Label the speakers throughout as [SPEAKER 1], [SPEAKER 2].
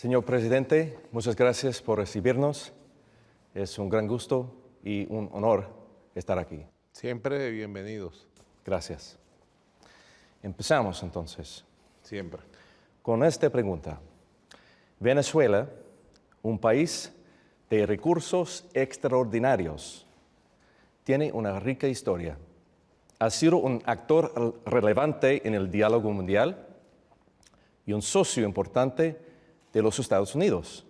[SPEAKER 1] Señor presidente, muchas gracias por recibirnos. Es un gran gusto y un honor estar aquí.
[SPEAKER 2] Siempre bienvenidos.
[SPEAKER 1] Gracias. Empezamos entonces
[SPEAKER 2] Siempre.
[SPEAKER 1] con esta pregunta. Venezuela, un país de recursos extraordinarios, tiene una rica historia. Ha sido un actor relevante en el diálogo mundial y un socio importante de los Estados Unidos.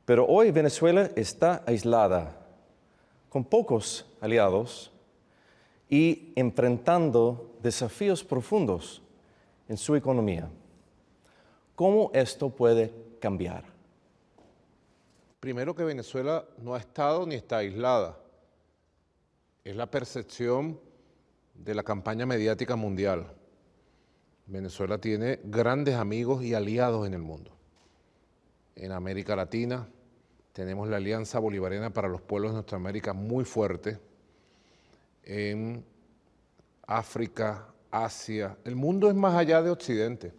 [SPEAKER 1] Pero hoy Venezuela está aislada, con pocos aliados y enfrentando desafíos profundos en su economía. ¿Cómo esto puede cambiar?
[SPEAKER 2] Primero que Venezuela no ha estado ni está aislada. Es la percepción de la campaña mediática mundial. Venezuela tiene grandes amigos y aliados en el mundo. En América Latina tenemos la Alianza Bolivariana para los Pueblos de Nuestra América muy fuerte. En África, Asia, el mundo es más allá de Occidente.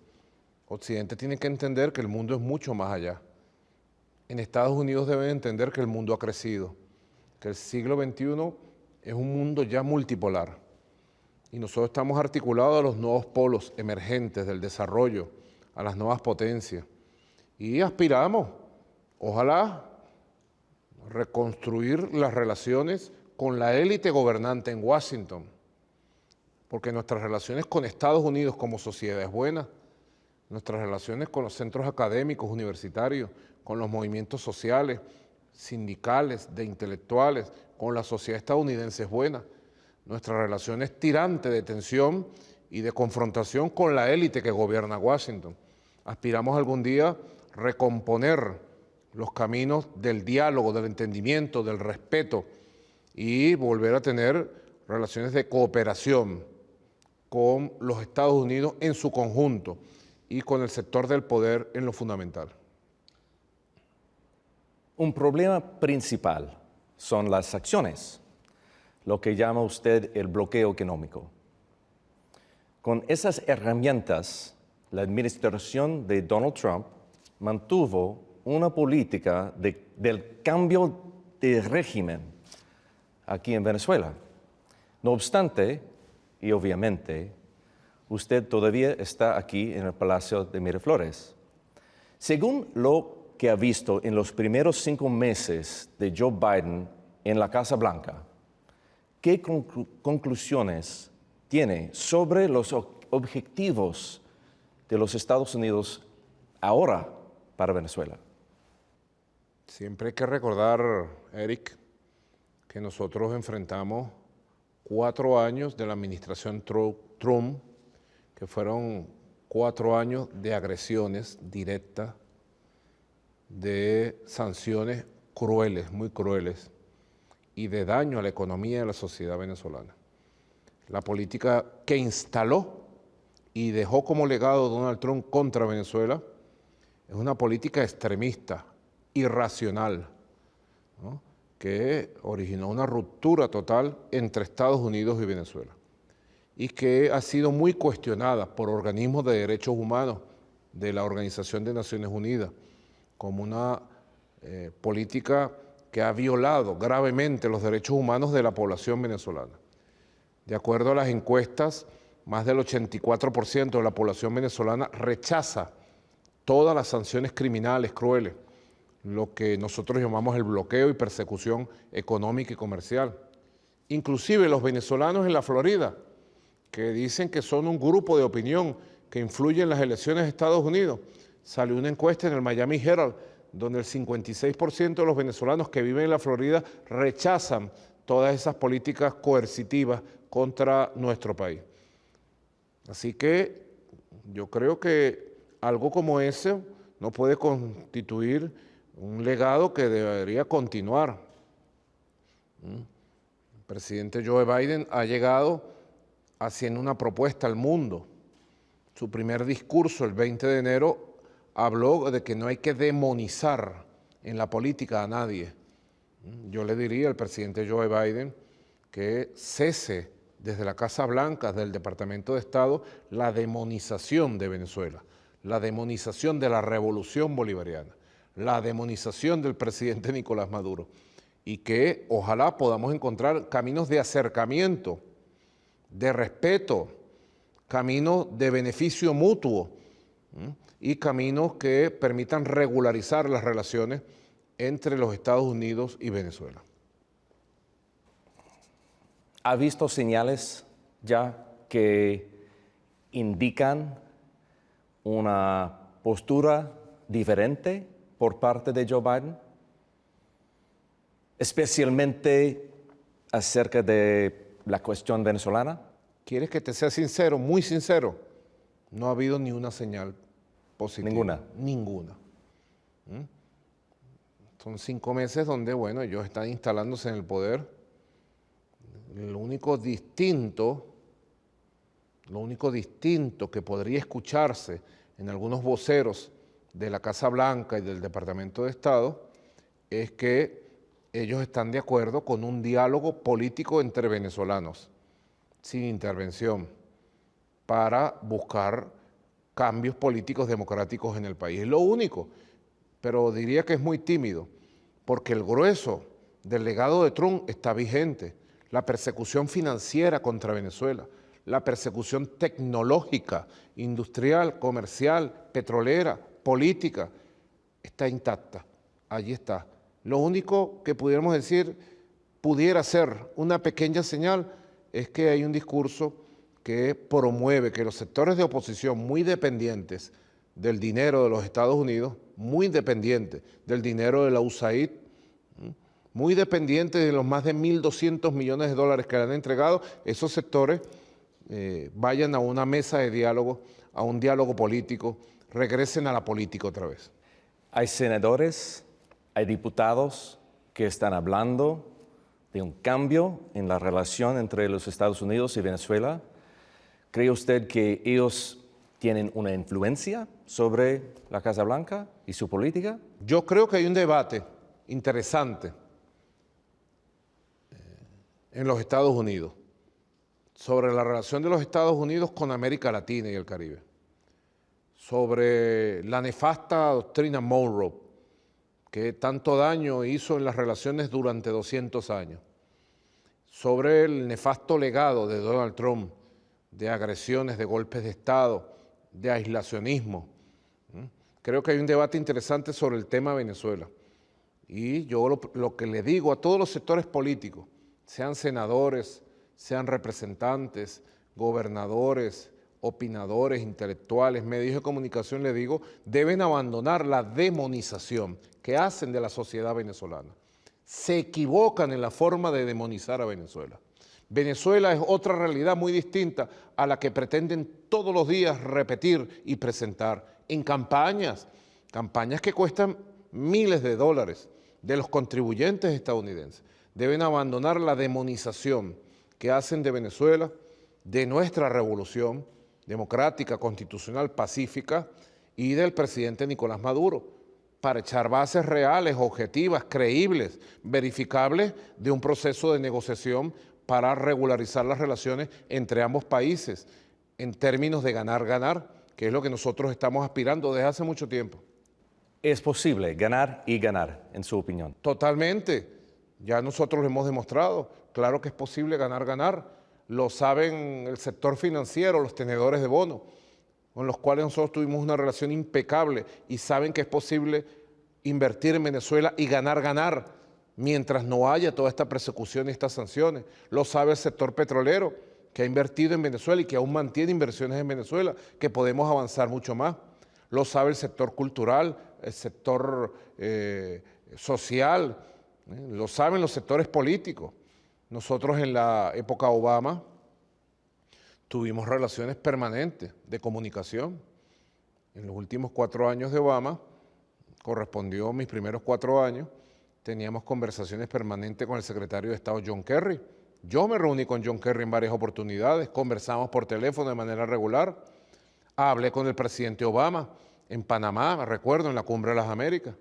[SPEAKER 2] Occidente tiene que entender que el mundo es mucho más allá. En Estados Unidos deben entender que el mundo ha crecido, que el siglo XXI es un mundo ya multipolar. Y nosotros estamos articulados a los nuevos polos emergentes del desarrollo, a las nuevas potencias. Y aspiramos, ojalá, reconstruir las relaciones con la élite gobernante en Washington, porque nuestras relaciones con Estados Unidos como sociedad es buena, nuestras relaciones con los centros académicos, universitarios, con los movimientos sociales, sindicales, de intelectuales, con la sociedad estadounidense es buena. Nuestra relación es tirante de tensión y de confrontación con la élite que gobierna Washington. Aspiramos algún día recomponer los caminos del diálogo, del entendimiento, del respeto y volver a tener relaciones de cooperación con los Estados Unidos en su conjunto y con el sector del poder en lo fundamental.
[SPEAKER 1] Un problema principal son las acciones, lo que llama usted el bloqueo económico. Con esas herramientas, la administración de Donald Trump mantuvo una política del cambio de régimen aquí en Venezuela. No obstante, y obviamente, usted todavía está aquí en el Palacio de Miraflores. Según lo que ha visto en los primeros 5 meses de Joe Biden en la Casa Blanca, ¿qué conclusiones tiene sobre los objetivos de los Estados Unidos ahora para Venezuela?
[SPEAKER 2] Siempre hay que recordar, Eric, que nosotros enfrentamos 4 años de la administración Trump, que fueron 4 años de agresiones directas, de sanciones crueles, muy crueles, y de daño a la economía y a la sociedad venezolana. La política que instaló y dejó como legado Donald Trump contra Venezuela es una política extremista, irracional, ¿no?, que originó una ruptura total entre Estados Unidos y Venezuela y que ha sido muy cuestionada por organismos de derechos humanos de la Organización de Naciones Unidas como una política que ha violado gravemente los derechos humanos de la población venezolana. De acuerdo a las encuestas, más del 84% de la población venezolana rechaza todas las sanciones criminales crueles, lo que nosotros llamamos el bloqueo y persecución económica y comercial. Inclusive los venezolanos en la Florida, que dicen que son un grupo de opinión que influye en las elecciones de Estados Unidos, salió una encuesta en el Miami Herald donde el 56% de los venezolanos que viven en la Florida rechazan todas esas políticas coercitivas contra nuestro país. Así que yo creo que algo como ese no puede constituir un legado que debería continuar. El presidente Joe Biden ha llegado haciendo una propuesta al mundo. Su primer discurso, el 20 de enero, habló de que no hay que demonizar en la política a nadie. Yo le diría al presidente Joe Biden que cese desde la Casa Blanca, del Departamento de Estado, la demonización de Venezuela. la demonización de la revolución bolivariana, la demonización del presidente Nicolás Maduro, y que ojalá podamos encontrar caminos de acercamiento, de respeto, caminos de beneficio mutuo, y caminos que permitan regularizar las relaciones entre los Estados Unidos y Venezuela.
[SPEAKER 1] ¿Ha visto señales ya que indican una postura diferente por parte de Joe Biden? Especialmente acerca de la cuestión venezolana.
[SPEAKER 2] ¿Quieres que te sea sincero, muy sincero? No ha habido ni una señal positiva.
[SPEAKER 1] Ninguna.
[SPEAKER 2] Ninguna. Son 5 meses donde, bueno, ellos están instalándose en el poder. Lo único distinto que podría escucharse en algunos voceros de la Casa Blanca y del Departamento de Estado es que ellos están de acuerdo con un diálogo político entre venezolanos, sin intervención, para buscar cambios políticos democráticos en el país. Es lo único, pero diría que es muy tímido, porque el grueso del legado de Trump está vigente. La persecución financiera contra Venezuela, la persecución tecnológica, industrial, comercial, petrolera, política, está intacta, allí está. Lo único que pudiéramos decir, pudiera ser una pequeña señal, es que hay un discurso que promueve que los sectores de oposición muy dependientes del dinero de los Estados Unidos, muy dependientes del dinero de la USAID, muy dependientes de los más de 1.200 millones de dólares que le han entregado, esos sectores vayan a una mesa de diálogo, a un diálogo político, regresen a la política otra vez.
[SPEAKER 1] Hay senadores, hay diputados que están hablando de un cambio en la relación entre los Estados Unidos y Venezuela. ¿Cree usted que ellos tienen una influencia sobre la Casa Blanca y su política?
[SPEAKER 2] Yo creo que hay un debate interesante en los Estados Unidos sobre la relación de los Estados Unidos con América Latina y el Caribe, sobre la nefasta doctrina Monroe, que tanto daño hizo en las relaciones durante 200 años, sobre el nefasto legado de Donald Trump, de agresiones, de golpes de Estado, de aislacionismo. Creo que hay un debate interesante sobre el tema Venezuela. Y yo lo que le digo a todos los sectores políticos, sean senadores, sean representantes, gobernadores, opinadores, intelectuales, medios de comunicación, le digo, deben abandonar la demonización que hacen de la sociedad venezolana. Se equivocan en la forma de demonizar a Venezuela. Venezuela es otra realidad muy distinta a la que pretenden todos los días repetir y presentar en campañas que cuestan miles de dólares de los contribuyentes estadounidenses. Deben abandonar la demonización que hacen de Venezuela, de nuestra revolución democrática, constitucional, pacífica y del presidente Nicolás Maduro, para echar bases reales, objetivas, creíbles, verificables de un proceso de negociación para regularizar las relaciones entre ambos países en términos de ganar-ganar, que es lo que nosotros estamos aspirando desde hace mucho tiempo.
[SPEAKER 1] ¿Es posible ganar y ganar, en su opinión?
[SPEAKER 2] Totalmente. Ya nosotros lo hemos demostrado. Claro que es posible ganar-ganar. Lo saben el sector financiero, los tenedores de bonos, con los cuales nosotros tuvimos una relación impecable y saben que es posible invertir en Venezuela y ganar-ganar mientras no haya toda esta persecución y estas sanciones. Lo sabe el sector petrolero, que ha invertido en Venezuela y que aún mantiene inversiones en Venezuela, que podemos avanzar mucho más. Lo sabe el sector cultural, el sector social, lo saben los sectores políticos. Nosotros en la época Obama tuvimos relaciones permanentes de comunicación. En los últimos 4 años de Obama, correspondió mis primeros 4 años, teníamos conversaciones permanentes con el secretario de Estado John Kerry. Yo me reuní con John Kerry en varias oportunidades, conversamos por teléfono de manera regular, hablé con el presidente Obama en Panamá, recuerdo, en la Cumbre de las Américas.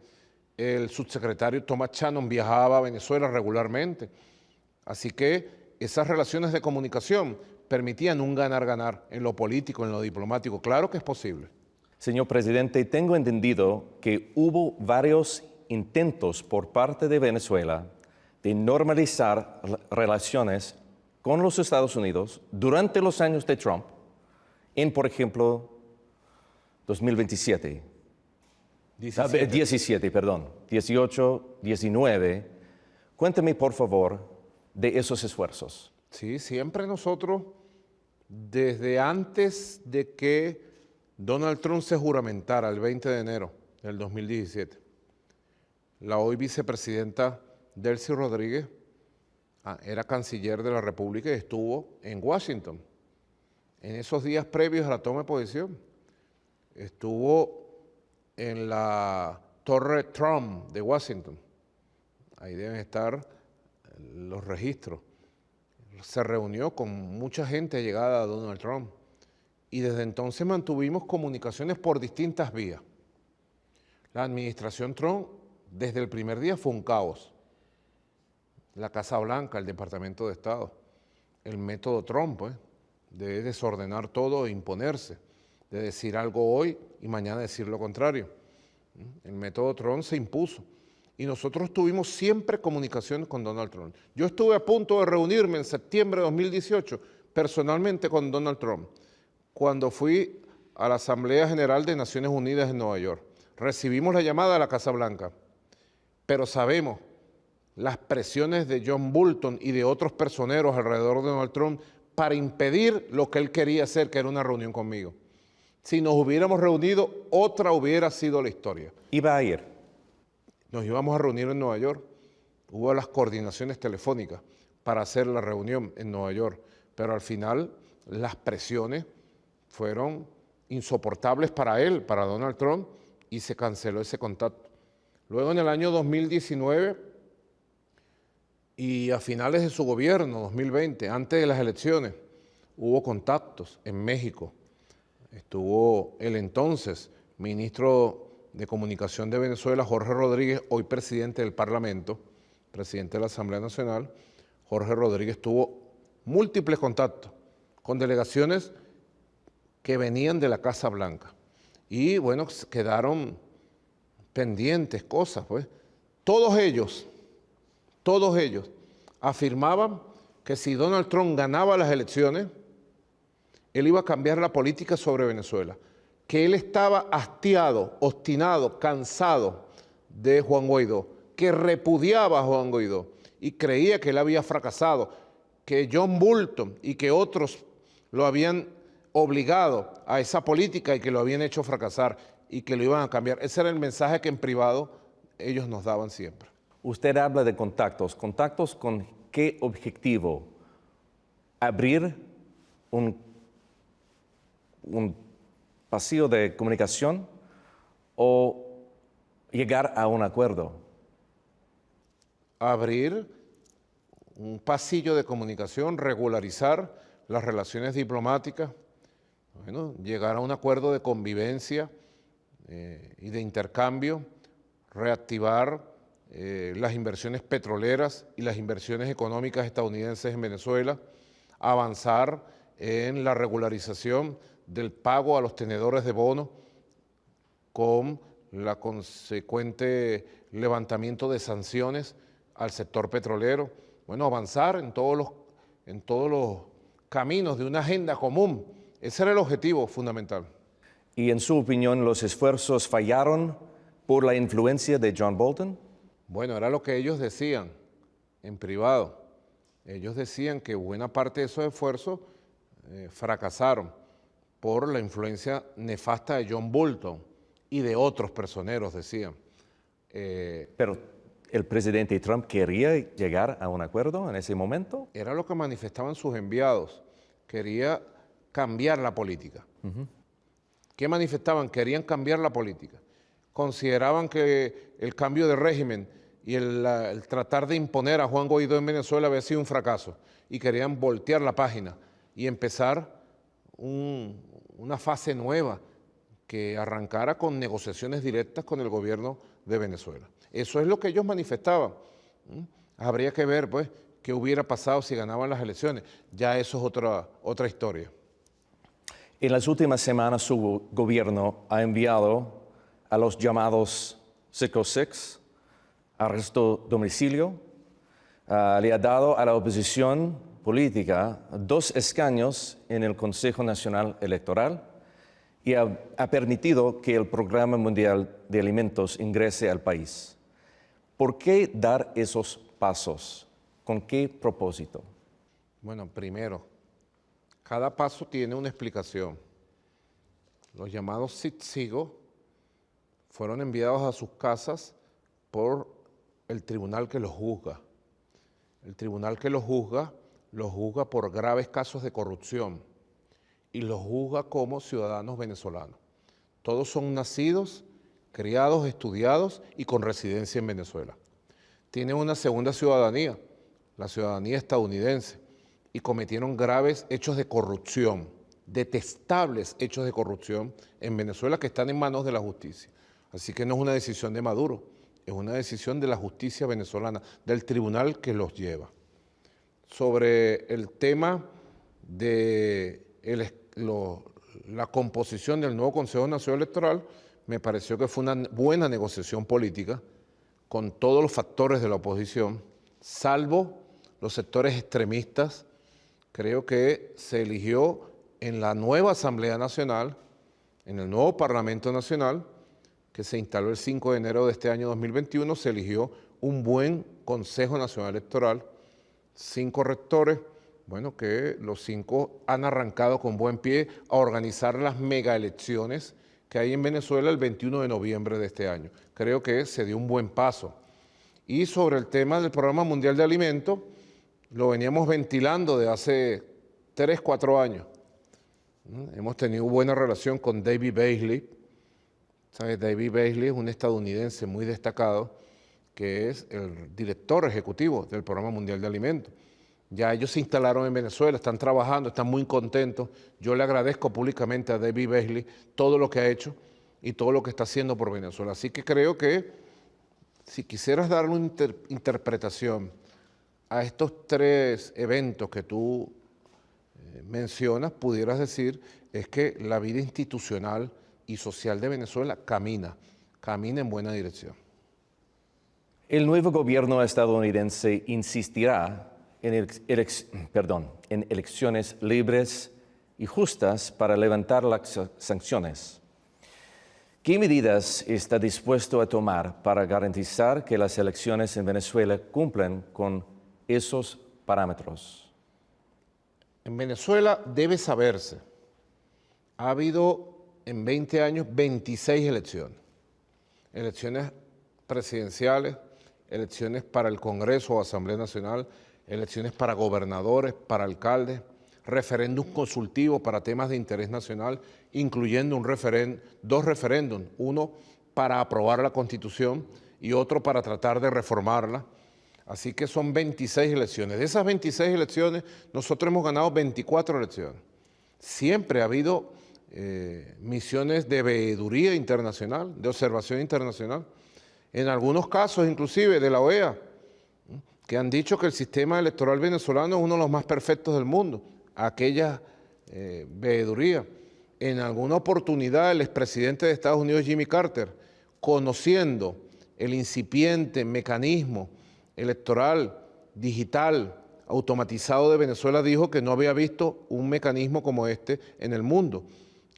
[SPEAKER 2] El subsecretario Thomas Shannon viajaba a Venezuela regularmente. Así que esas relaciones de comunicación permitían un ganar-ganar en lo político, en lo diplomático. Claro que es posible.
[SPEAKER 1] Señor presidente, tengo entendido que hubo varios intentos por parte de Venezuela de normalizar relaciones con los Estados Unidos durante los años de Trump, en, por ejemplo, 2027. 17, perdón, 18, 19. Cuénteme, por favor, de esos esfuerzos.
[SPEAKER 2] Sí, siempre nosotros, desde antes de que Donald Trump se juramentara el 20 de enero del 2017, la hoy vicepresidenta Delcy Rodríguez era canciller de la República y estuvo en Washington. En esos días previos a la toma de posesión, estuvo en la Torre Trump de Washington. Ahí deben estar los registros. Se reunió con mucha gente llegada a Donald Trump y desde entonces mantuvimos comunicaciones por distintas vías. La administración Trump desde el primer día fue un caos. La Casa Blanca, el Departamento de Estado, el método Trump, pues, de desordenar todo e imponerse, de decir algo hoy y mañana decir lo contrario. El método Trump se impuso y nosotros tuvimos siempre comunicación con Donald Trump. Yo estuve a punto de reunirme en septiembre de 2018 personalmente con Donald Trump cuando fui a la Asamblea General de Naciones Unidas en Nueva York. Recibimos la llamada de la Casa Blanca, pero sabemos las presiones de John Bolton y de otros personeros alrededor de Donald Trump para impedir lo que él quería hacer, que era una reunión conmigo. Si nos hubiéramos reunido, otra hubiera sido la historia.
[SPEAKER 1] ¿Iba a ir?
[SPEAKER 2] Nos íbamos a reunir en Nueva York. Hubo las coordinaciones telefónicas para hacer la reunión en Nueva York, pero al final las presiones fueron insoportables para él, para Donald Trump, y se canceló ese contacto. Luego en el año 2019 y a finales de su gobierno, 2020, antes de las elecciones, hubo contactos en México. Estuvo el entonces ministro de Comunicación de Venezuela, Jorge Rodríguez, hoy presidente del Parlamento, presidente de la Asamblea Nacional. Jorge Rodríguez tuvo múltiples contactos con delegaciones que venían de la Casa Blanca. Y bueno, quedaron pendientes cosas, pues. Todos ellos afirmaban que si Donald Trump ganaba las elecciones, él iba a cambiar la política sobre Venezuela, que él estaba hastiado, obstinado, cansado de Juan Guaidó, que repudiaba a Juan Guaidó y creía que él había fracasado, que John Bolton y que otros lo habían obligado a esa política y que lo habían hecho fracasar y que lo iban a cambiar. Ese era el mensaje que en privado ellos nos daban siempre.
[SPEAKER 1] Usted habla de contactos. ¿Contactos con qué objetivo? ¿Abrir un pasillo de comunicación o llegar a un acuerdo?
[SPEAKER 2] Abrir un pasillo de comunicación, regularizar las relaciones diplomáticas, bueno, llegar a un acuerdo de convivencia y de intercambio, reactivar las inversiones petroleras y las inversiones económicas estadounidenses en Venezuela, avanzar en la regularización del pago a los tenedores de bonos con la consecuente levantamiento de sanciones al sector petrolero. Bueno, avanzar en todos los caminos de una agenda común. Ese era el objetivo fundamental.
[SPEAKER 1] ¿Y en su opinión los esfuerzos fallaron por la influencia de John Bolton?
[SPEAKER 2] Bueno, era lo que ellos decían en privado. Ellos decían que buena parte de esos esfuerzos fracasaron por la influencia nefasta de John Bolton y de otros personeros, decían.
[SPEAKER 1] Pero ¿el presidente Trump quería llegar a un acuerdo en ese momento?
[SPEAKER 2] Era lo que manifestaban sus enviados. Quería cambiar la política. ¿Qué manifestaban? Querían cambiar la política. Consideraban que el cambio de régimen y el tratar de imponer a Juan Guaidó en Venezuela había sido un fracaso y querían voltear la página y empezar una fase nueva que arrancara con negociaciones directas con el gobierno de Venezuela. Eso es lo que ellos manifestaban. Habría que ver, pues, qué hubiera pasado si ganaban las elecciones. Ya eso es otra historia.
[SPEAKER 1] En las últimas semanas su gobierno ha enviado a los llamados 606, arresto domicilio, le ha dado a la oposición política 2 escaños en el Consejo Nacional Electoral y ha permitido que el Programa Mundial de Alimentos ingrese al país. ¿Por qué dar esos pasos? ¿Con qué propósito?
[SPEAKER 2] Bueno, primero, cada paso tiene una explicación. Los llamados Sitsigo fueron enviados a sus casas por el tribunal que los juzga. El tribunal que los juzga por graves casos de corrupción y los juzga como ciudadanos venezolanos. Todos son nacidos, criados, estudiados y con residencia en Venezuela. Tienen una segunda ciudadanía, la ciudadanía estadounidense, y cometieron graves hechos de corrupción, detestables hechos de corrupción en Venezuela que están en manos de la justicia. Así que no es una decisión de Maduro, es una decisión de la justicia venezolana, del tribunal que los lleva. Sobre el tema de la composición del nuevo Consejo Nacional Electoral, me pareció que fue una buena negociación política con todos los factores de la oposición, salvo los sectores extremistas. Creo que se eligió en la nueva Asamblea Nacional, en el nuevo Parlamento Nacional, que se instaló el 5 de enero de este año 2021, se eligió un buen Consejo Nacional Electoral, 5 rectores, bueno, que los 5 han arrancado con buen pie a organizar las megaelecciones que hay en Venezuela el 21 de noviembre de este año. Creo que se dio un buen paso. Y sobre el tema del Programa Mundial de Alimentos, lo veníamos ventilando de hace 3, 4 años. Hemos tenido buena relación con David Beasley. ¿Sabes? David Beasley es un estadounidense muy destacado que es el director ejecutivo del Programa Mundial de Alimentos. Ya ellos se instalaron en Venezuela, están trabajando, están muy contentos. Yo le agradezco públicamente a David Beasley todo lo que ha hecho y todo lo que está haciendo por Venezuela. Así que creo que si quisieras darle una interpretación a estos 3 eventos que tú mencionas, pudieras decir es que la vida institucional y social de Venezuela camina en buena dirección.
[SPEAKER 1] El nuevo gobierno estadounidense insistirá en elecciones libres y justas para levantar las sanciones. ¿Qué medidas está dispuesto a tomar para garantizar que las elecciones en Venezuela cumplen con esos parámetros?
[SPEAKER 2] En Venezuela debe saberse, ha habido en 20 años 26 elecciones. Elecciones presidenciales, elecciones para el Congreso o Asamblea Nacional, elecciones para gobernadores, para alcaldes, referéndum consultivo para temas de interés nacional, incluyendo 2 referéndums, uno para aprobar la Constitución y otro para tratar de reformarla. Así que son 26 elecciones. De esas 26 elecciones, nosotros hemos ganado 24 elecciones. Siempre ha habido misiones de veeduría internacional, de observación internacional, en algunos casos inclusive de la OEA, que han dicho que el sistema electoral venezolano es uno de los más perfectos del mundo, aquella veeduría. En alguna oportunidad el expresidente de Estados Unidos, Jimmy Carter, conociendo el incipiente mecanismo electoral, digital, automatizado de Venezuela, dijo que no había visto un mecanismo como este en el mundo,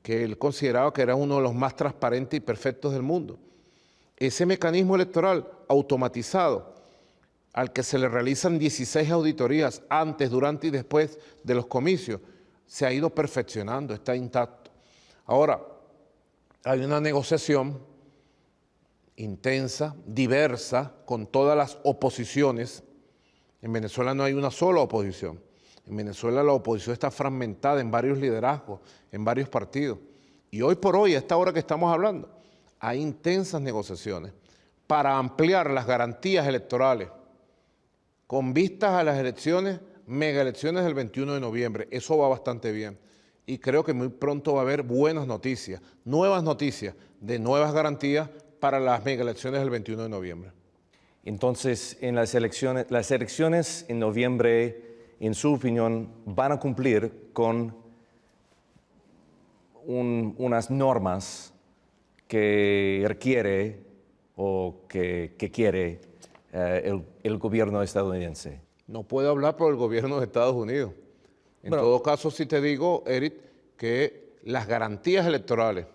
[SPEAKER 2] que él consideraba que era uno de los más transparentes y perfectos del mundo. Ese mecanismo electoral automatizado, al que se le realizan 16 auditorías antes, durante y después de los comicios, se ha ido perfeccionando, está intacto. Ahora, hay una negociación intensa, diversa, con todas las oposiciones. En Venezuela no hay una sola oposición. En Venezuela la oposición está fragmentada en varios liderazgos, en varios partidos. Y hoy por hoy, a esta hora que estamos hablando, hay intensas negociaciones para ampliar las garantías electorales con vistas a las elecciones, megaelecciones del 21 de noviembre. Eso va bastante bien. Y creo que muy pronto va a haber buenas noticias, nuevas noticias de nuevas garantías para las megaelecciones del 21 de noviembre.
[SPEAKER 1] Entonces, en las elecciones en noviembre, en su opinión, van a cumplir con unas normas que requiere o que quiere el gobierno estadounidense.
[SPEAKER 2] No puedo hablar por el gobierno de Estados Unidos. En
[SPEAKER 1] Bueno,
[SPEAKER 2] todo caso, sí te digo, Eric, que las garantías electorales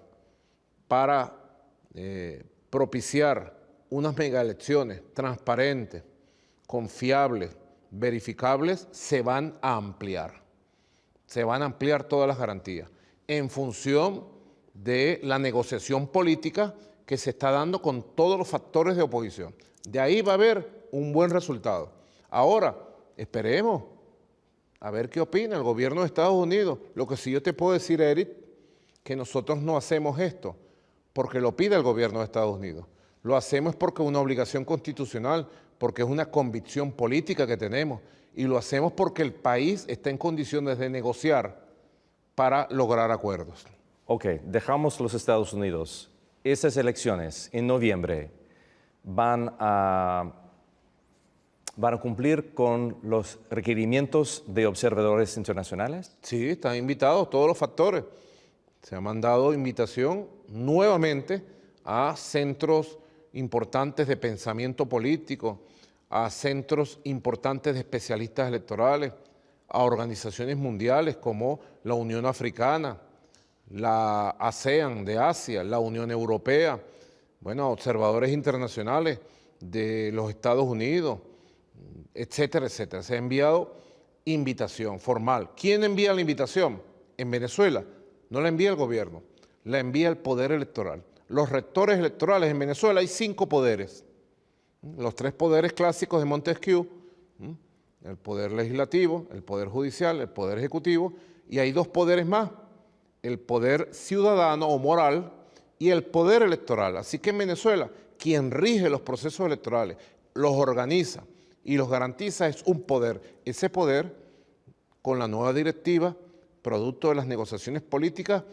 [SPEAKER 2] para propiciar unas megaelecciones transparentes, confiables, verificables, se van a ampliar. Se van a ampliar todas las garantías en función de la negociación política que se está dando con todos los factores de oposición. De ahí va a haber un buen resultado. Ahora, esperemos a ver qué opina el gobierno de Estados Unidos. Lo que sí yo te puedo decir, Eric, que nosotros no hacemos esto porque lo pide el gobierno de Estados Unidos. Lo hacemos porque es una obligación constitucional, porque es una convicción política que tenemos, y lo hacemos porque el país está en condiciones de negociar para lograr acuerdos.
[SPEAKER 1] Ok, dejamos los Estados Unidos. Esas elecciones en noviembre van a cumplir con los requerimientos de observadores internacionales.
[SPEAKER 2] Sí, están invitados todos los factores. Se ha mandado invitación nuevamente a centros importantes de pensamiento político, a centros importantes de especialistas electorales, a organizaciones mundiales como la Unión Africana, la ASEAN de Asia, la Unión Europea, bueno, a observadores internacionales de los Estados Unidos, etcétera, etcétera. Se ha enviado invitación formal. ¿Quién envía la invitación? En Venezuela no la envía el gobierno, la envía el poder electoral. Los rectores electorales en Venezuela hay 5 poderes. Los 3 poderes clásicos de Montesquieu, el poder legislativo, el poder judicial, el poder ejecutivo, y hay 2 poderes más, el poder ciudadano o moral y el poder electoral. Así que en Venezuela, quien rige los procesos electorales, los organiza y los garantiza es un poder. Ese poder, con la nueva directiva, producto de las negociaciones políticas,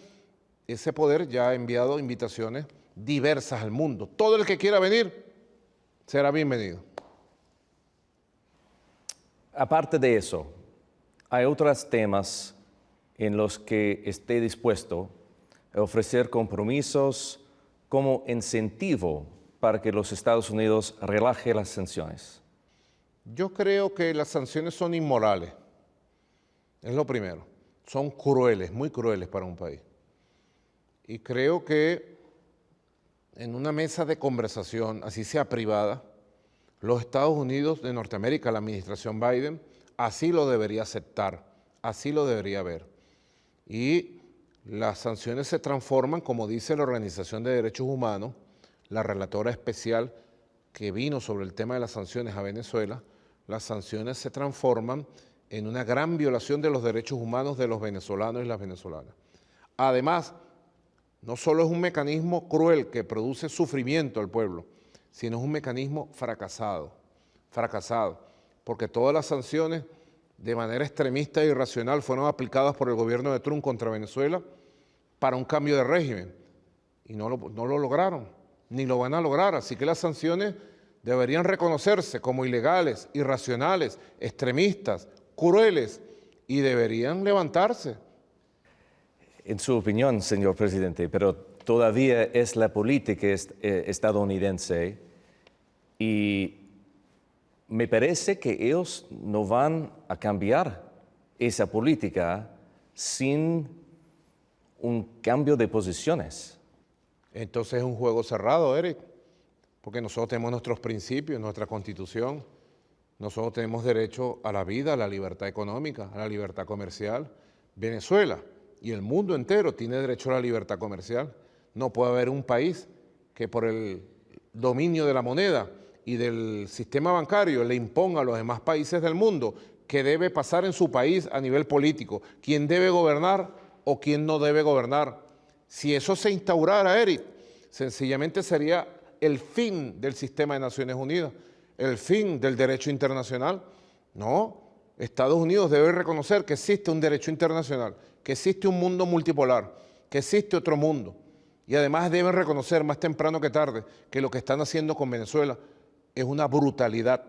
[SPEAKER 2] ese poder ya ha enviado invitaciones diversas al mundo. Todo el que quiera venir será bienvenido.
[SPEAKER 1] Aparte de eso, hay otros temas en los que esté dispuesto a ofrecer compromisos como incentivo para que los Estados Unidos relaje las sanciones.
[SPEAKER 2] Yo creo que las sanciones son inmorales, es lo primero. Son crueles, muy crueles para un país. Y creo que en una mesa de conversación, así sea privada, los Estados Unidos de Norteamérica, la administración Biden, así lo debería aceptar, así lo debería ver. Y las sanciones se transforman, como dice la Organización de Derechos Humanos, la relatora especial que vino sobre el tema de las sanciones a Venezuela, las sanciones se transforman en una gran violación de los derechos humanos de los venezolanos y las venezolanas. Además, no solo es un mecanismo cruel que produce sufrimiento al pueblo, sino es un mecanismo fracasado, porque todas las sanciones de manera extremista e irracional fueron aplicadas por el gobierno de Trump contra Venezuela para un cambio de régimen y no lo lograron, ni lo van a lograr. Así que las sanciones deberían reconocerse como ilegales, irracionales, extremistas, crueles, y deberían levantarse.
[SPEAKER 1] En su opinión, señor presidente, pero todavía es la política estadounidense y me parece que ellos no van a cambiar esa política sin un cambio de posiciones.
[SPEAKER 2] Entonces es un juego cerrado, Eric, porque nosotros tenemos nuestros principios, nuestra Constitución, nosotros tenemos derecho a la vida, a la libertad económica, a la libertad comercial. Venezuela y el mundo entero tiene derecho a la libertad comercial. No puede haber un país que por el dominio de la moneda y del sistema bancario le imponga a los demás países del mundo qué debe pasar en su país a nivel político, quién debe gobernar o quién no debe gobernar. Si eso se instaurara, Eric, sencillamente sería el fin del sistema de Naciones Unidas, el fin del derecho internacional. No, Estados Unidos debe reconocer que existe un derecho internacional, que existe un mundo multipolar, que existe otro mundo. Y además deben reconocer más temprano que tarde que lo que están haciendo con Venezuela es una brutalidad,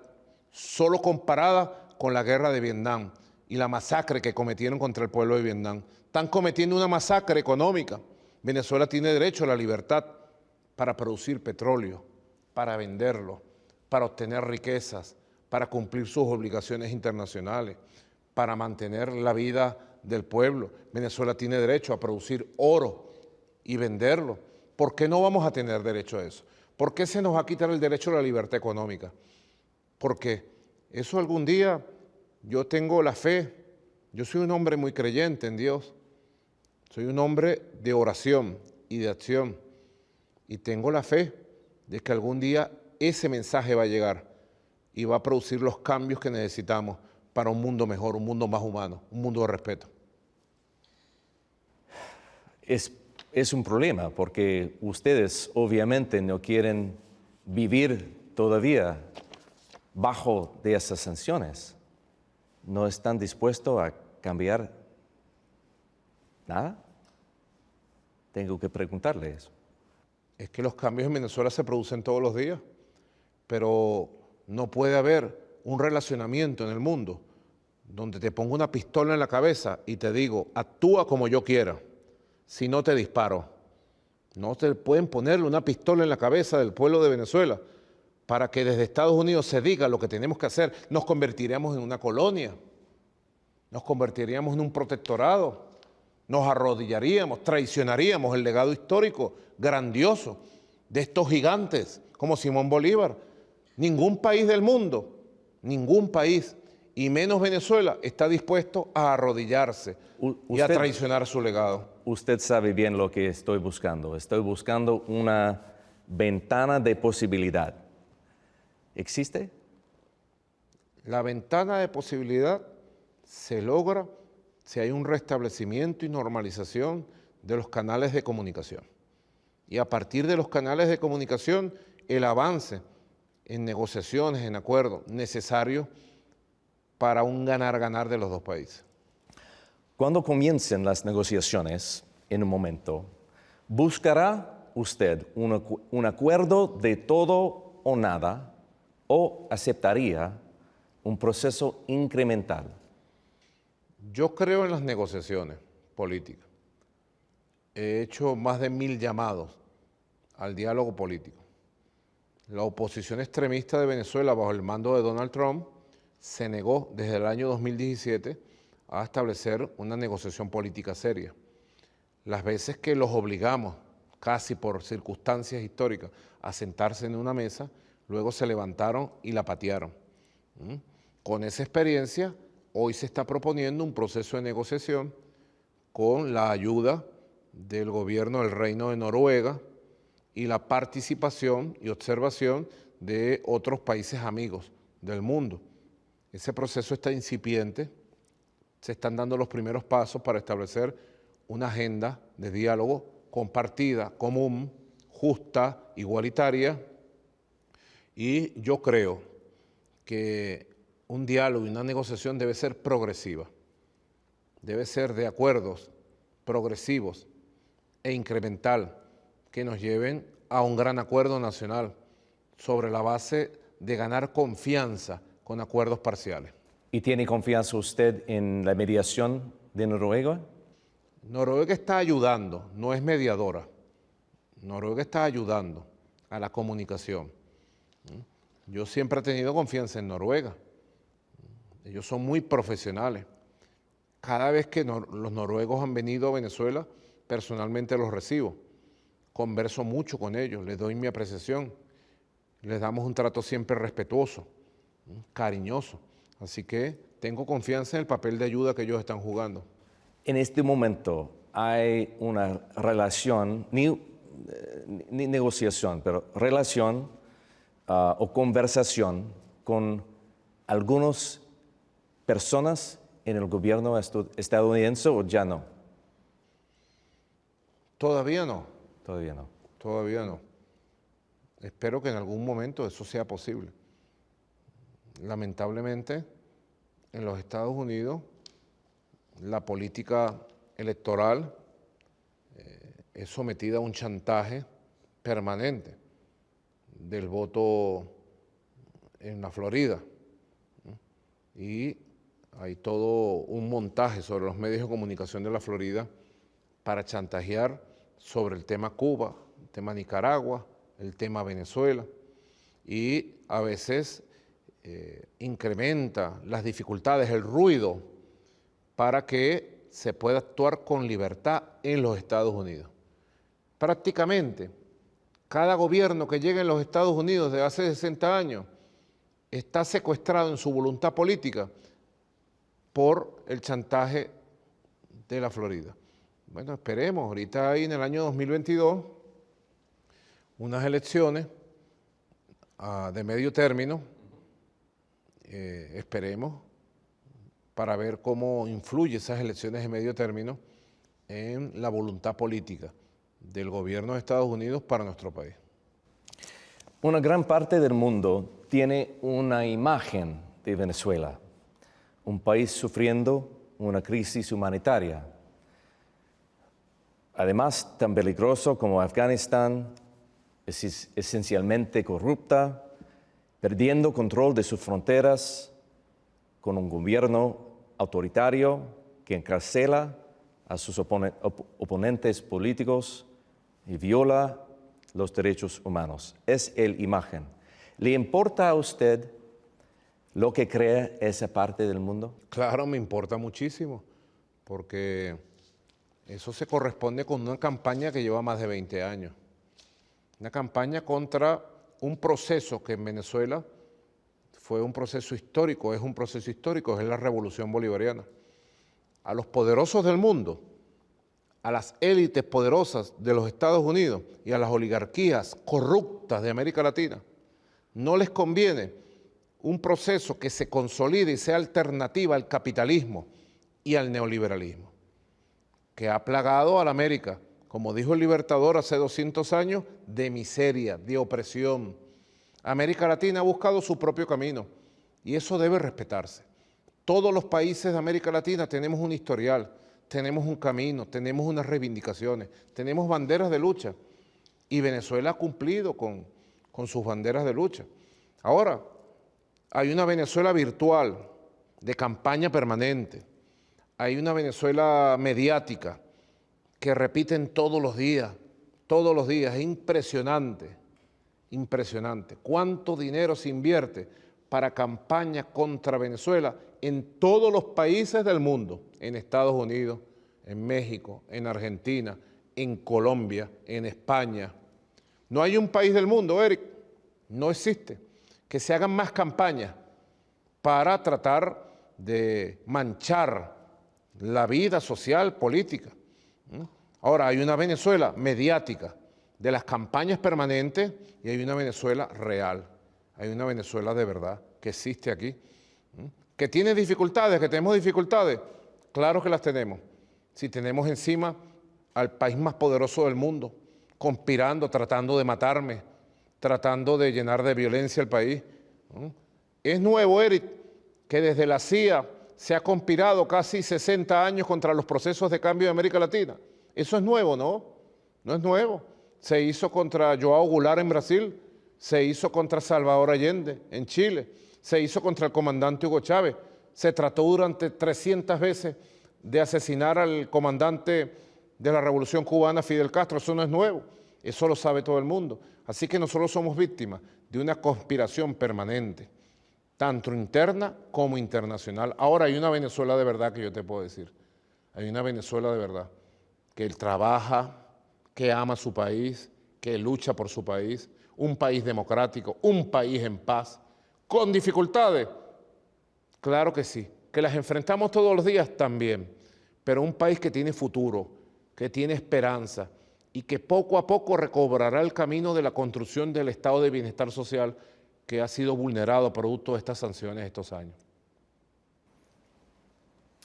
[SPEAKER 2] solo comparada con la guerra de Vietnam y la masacre que cometieron contra el pueblo de Vietnam. Están cometiendo una masacre económica. Venezuela tiene derecho a la libertad para producir petróleo, para venderlo, para obtener riquezas, para cumplir sus obligaciones internacionales, para mantener la vida del pueblo. Venezuela tiene derecho a producir oro y venderlo. ¿Por qué no vamos a tener derecho a eso? ¿Por qué se nos va a quitar el derecho a la libertad económica? Porque eso algún día, yo tengo la fe, yo soy un hombre muy creyente en Dios, soy un hombre de oración y de acción, y tengo la fe de que algún día ese mensaje va a llegar y va a producir los cambios que necesitamos para un mundo mejor, un mundo más humano, un mundo de respeto.
[SPEAKER 1] Es un problema porque ustedes obviamente no quieren vivir todavía bajo de esas sanciones. ¿No están dispuestos a cambiar nada? Tengo que preguntarle eso.
[SPEAKER 2] Es que los cambios en Venezuela se producen todos los días, pero no puede haber un relacionamiento en el mundo donde te pongo una pistola en la cabeza y te digo, actúa como yo quiera, si no te disparo. No te pueden ponerle una pistola en la cabeza del pueblo de Venezuela para que desde Estados Unidos se diga lo que tenemos que hacer. Nos convertiríamos en una colonia, nos convertiríamos en un protectorado, nos arrodillaríamos, traicionaríamos el legado histórico grandioso de estos gigantes como Simón Bolívar. Ningún país del mundo, ningún país, y menos Venezuela, está dispuesto a arrodillarse y a traicionar su legado.
[SPEAKER 1] Usted sabe bien lo que estoy buscando. Estoy buscando una ventana de posibilidad. ¿Existe?
[SPEAKER 2] La ventana de posibilidad se logra si hay un restablecimiento y normalización de los canales de comunicación. Y a partir de los canales de comunicación, el avance en negociaciones, en acuerdos necesarios para un ganar-ganar de los dos países.
[SPEAKER 1] Cuando comiencen las negociaciones, en un momento, ¿buscará usted un acuerdo de todo o nada o aceptaría un proceso incremental?
[SPEAKER 2] Yo creo en las negociaciones políticas. He hecho más de 1000 llamados al diálogo político. La oposición extremista de Venezuela, bajo el mando de Donald Trump, se negó desde el año 2017 a establecer una negociación política seria. Las veces que los obligamos, casi por circunstancias históricas, a sentarse en una mesa, luego se levantaron y la patearon. Con esa experiencia, hoy se está proponiendo un proceso de negociación con la ayuda del gobierno del Reino de Noruega y la participación y observación de otros países amigos del mundo. Ese proceso está incipiente, se están dando los primeros pasos para establecer una agenda de diálogo compartida, común, justa, igualitaria, y yo creo que un diálogo y una negociación debe ser progresiva, debe ser de acuerdos progresivos e incremental que nos lleven a un gran acuerdo nacional sobre la base de ganar confianza con acuerdos parciales.
[SPEAKER 1] ¿Y tiene confianza usted en la mediación de Noruega?
[SPEAKER 2] Noruega está ayudando, no es mediadora. Noruega está ayudando a la comunicación. Yo siempre he tenido confianza en Noruega. Ellos son muy profesionales. Cada vez que los noruegos han venido a Venezuela, personalmente los recibo. Converso mucho con ellos, les doy mi apreciación. Les damos un trato siempre respetuoso, cariñoso. Así que tengo confianza en el papel de ayuda que ellos están jugando.
[SPEAKER 1] En este momento hay una relación, ni negociación, pero relación o conversación con algunas personas en el gobierno estadounidense o ya no?
[SPEAKER 2] Todavía no.
[SPEAKER 1] Todavía no.
[SPEAKER 2] Todavía no. Espero que en algún momento eso sea posible. Lamentablemente, en los Estados Unidos, la política electoral es sometida a un chantaje permanente del voto en la Florida. Y hay todo un montaje sobre los medios de comunicación de la Florida para chantajear sobre el tema Cuba, el tema Nicaragua, el tema Venezuela, y a veces incrementa las dificultades, el ruido, para que se pueda actuar con libertad en los Estados Unidos. Prácticamente, cada gobierno que llega en los Estados Unidos de hace 60 años está secuestrado en su voluntad política por el chantaje de la Florida. Bueno, esperemos, ahorita hay en el año 2022 unas elecciones de medio término, esperemos, para ver cómo influye esas elecciones de medio término en la voluntad política del gobierno de Estados Unidos para nuestro país.
[SPEAKER 1] Una gran parte del mundo tiene una imagen de Venezuela, un país sufriendo una crisis humanitaria. Además, tan peligroso como Afganistán, es esencialmente corrupta, perdiendo control de sus fronteras, con un gobierno autoritario que encarcela a sus oponentes políticos y viola los derechos humanos. Es la imagen. ¿Le importa a usted lo que cree esa parte del mundo?
[SPEAKER 2] Claro, me importa muchísimo, porque eso se corresponde con una campaña que lleva más de 20 años. Una campaña contra un proceso que en Venezuela fue un proceso histórico, es un proceso histórico, es la Revolución Bolivariana. A los poderosos del mundo, a las élites poderosas de los Estados Unidos y a las oligarquías corruptas de América Latina, no les conviene un proceso que se consolide y sea alternativa al capitalismo y al neoliberalismo, que ha plagado a la América, como dijo el Libertador hace 200 años, de miseria, de opresión. América Latina ha buscado su propio camino y eso debe respetarse. Todos los países de América Latina tenemos un historial, tenemos un camino, tenemos unas reivindicaciones, tenemos banderas de lucha y Venezuela ha cumplido con sus banderas de lucha. Ahora, hay una Venezuela virtual, de campaña permanente, hay una Venezuela mediática que repiten todos los días, es impresionante, impresionante. ¿Cuánto dinero se invierte para campañas contra Venezuela en todos los países del mundo? En Estados Unidos, en México, en Argentina, en Colombia, en España. No hay un país del mundo, Eric, no existe, que se hagan más campañas para tratar de manchar la vida social, política. Ahora, hay una Venezuela mediática de las campañas permanentes y hay una Venezuela real, hay una Venezuela de verdad que existe aquí. ¿Que tiene dificultades, que tenemos dificultades? Claro que las tenemos. Si tenemos encima al país más poderoso del mundo, conspirando, tratando de matarme, tratando de llenar de violencia el país. Es nuevo, Eric, que desde la CIA se ha conspirado casi 60 años contra los procesos de cambio de América Latina. Eso es nuevo, ¿no? No es nuevo. Se hizo contra João Goulart en Brasil, se hizo contra Salvador Allende en Chile, se hizo contra el comandante Hugo Chávez, se trató durante 300 veces de asesinar al comandante de la Revolución Cubana, Fidel Castro. Eso no es nuevo, eso lo sabe todo el mundo. Así que nosotros somos víctimas de una conspiración permanente, tanto interna como internacional. Ahora hay una Venezuela de verdad que yo te puedo decir, hay una Venezuela de verdad, que él trabaja, que ama su país, que lucha por su país, un país democrático, un país en paz, con dificultades, claro que sí, que las enfrentamos todos los días también, pero un país que tiene futuro, que tiene esperanza y que poco a poco recobrará el camino de la construcción del estado de bienestar social que ha sido vulnerado producto de estas sanciones estos años.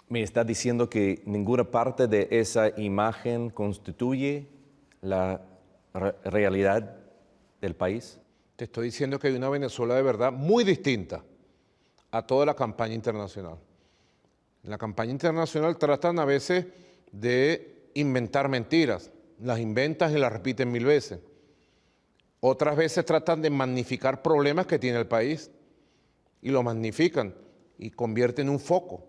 [SPEAKER 1] ¿Me está diciendo que ninguna parte de esa imagen constituye la realidad del país?
[SPEAKER 2] Te estoy diciendo que hay una Venezuela de verdad muy distinta a toda la campaña internacional. En la campaña internacional tratan a veces de inventar mentiras, las inventan y las repiten 1000 veces. Otras veces tratan de magnificar problemas que tiene el país y lo magnifican y convierten en un foco.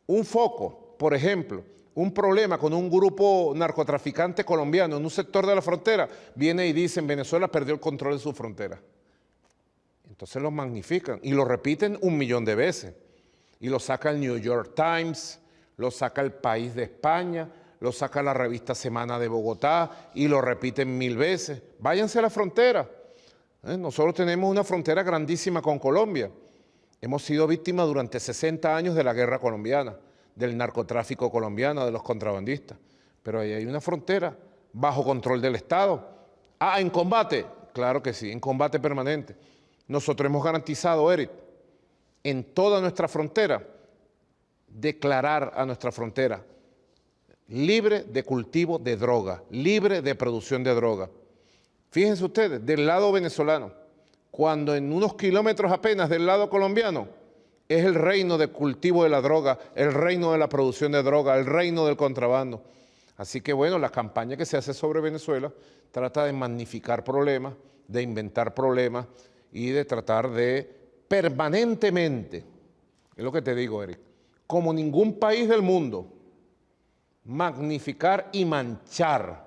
[SPEAKER 2] un foco, por ejemplo, un problema con un grupo narcotraficante colombiano en un sector de la frontera, viene y dicen Venezuela perdió el control de su frontera. Entonces lo magnifican y lo repiten 1.000.000 de veces. Y lo saca el New York Times, lo saca el País de España, lo saca la revista Semana de Bogotá y lo repiten 1000 veces. Váyanse a la frontera. Nosotros tenemos una frontera grandísima con Colombia. Hemos sido víctimas durante 60 años de la guerra colombiana, del narcotráfico colombiano, de los contrabandistas. Pero ahí hay una frontera bajo control del Estado. Ah, ¿en combate? Claro que sí, en combate permanente. Nosotros hemos garantizado, Eric, en toda nuestra frontera, declarar a nuestra frontera libre de cultivo de droga, libre de producción de droga. Fíjense ustedes, del lado venezolano, cuando en unos kilómetros apenas del lado colombiano, es el reino de cultivo de la droga, el reino de la producción de droga, el reino del contrabando. Así que bueno, la campaña que se hace sobre Venezuela trata de magnificar problemas, de inventar problemas y de tratar de permanentemente, es lo que te digo, Eric, como ningún país del mundo, magnificar y manchar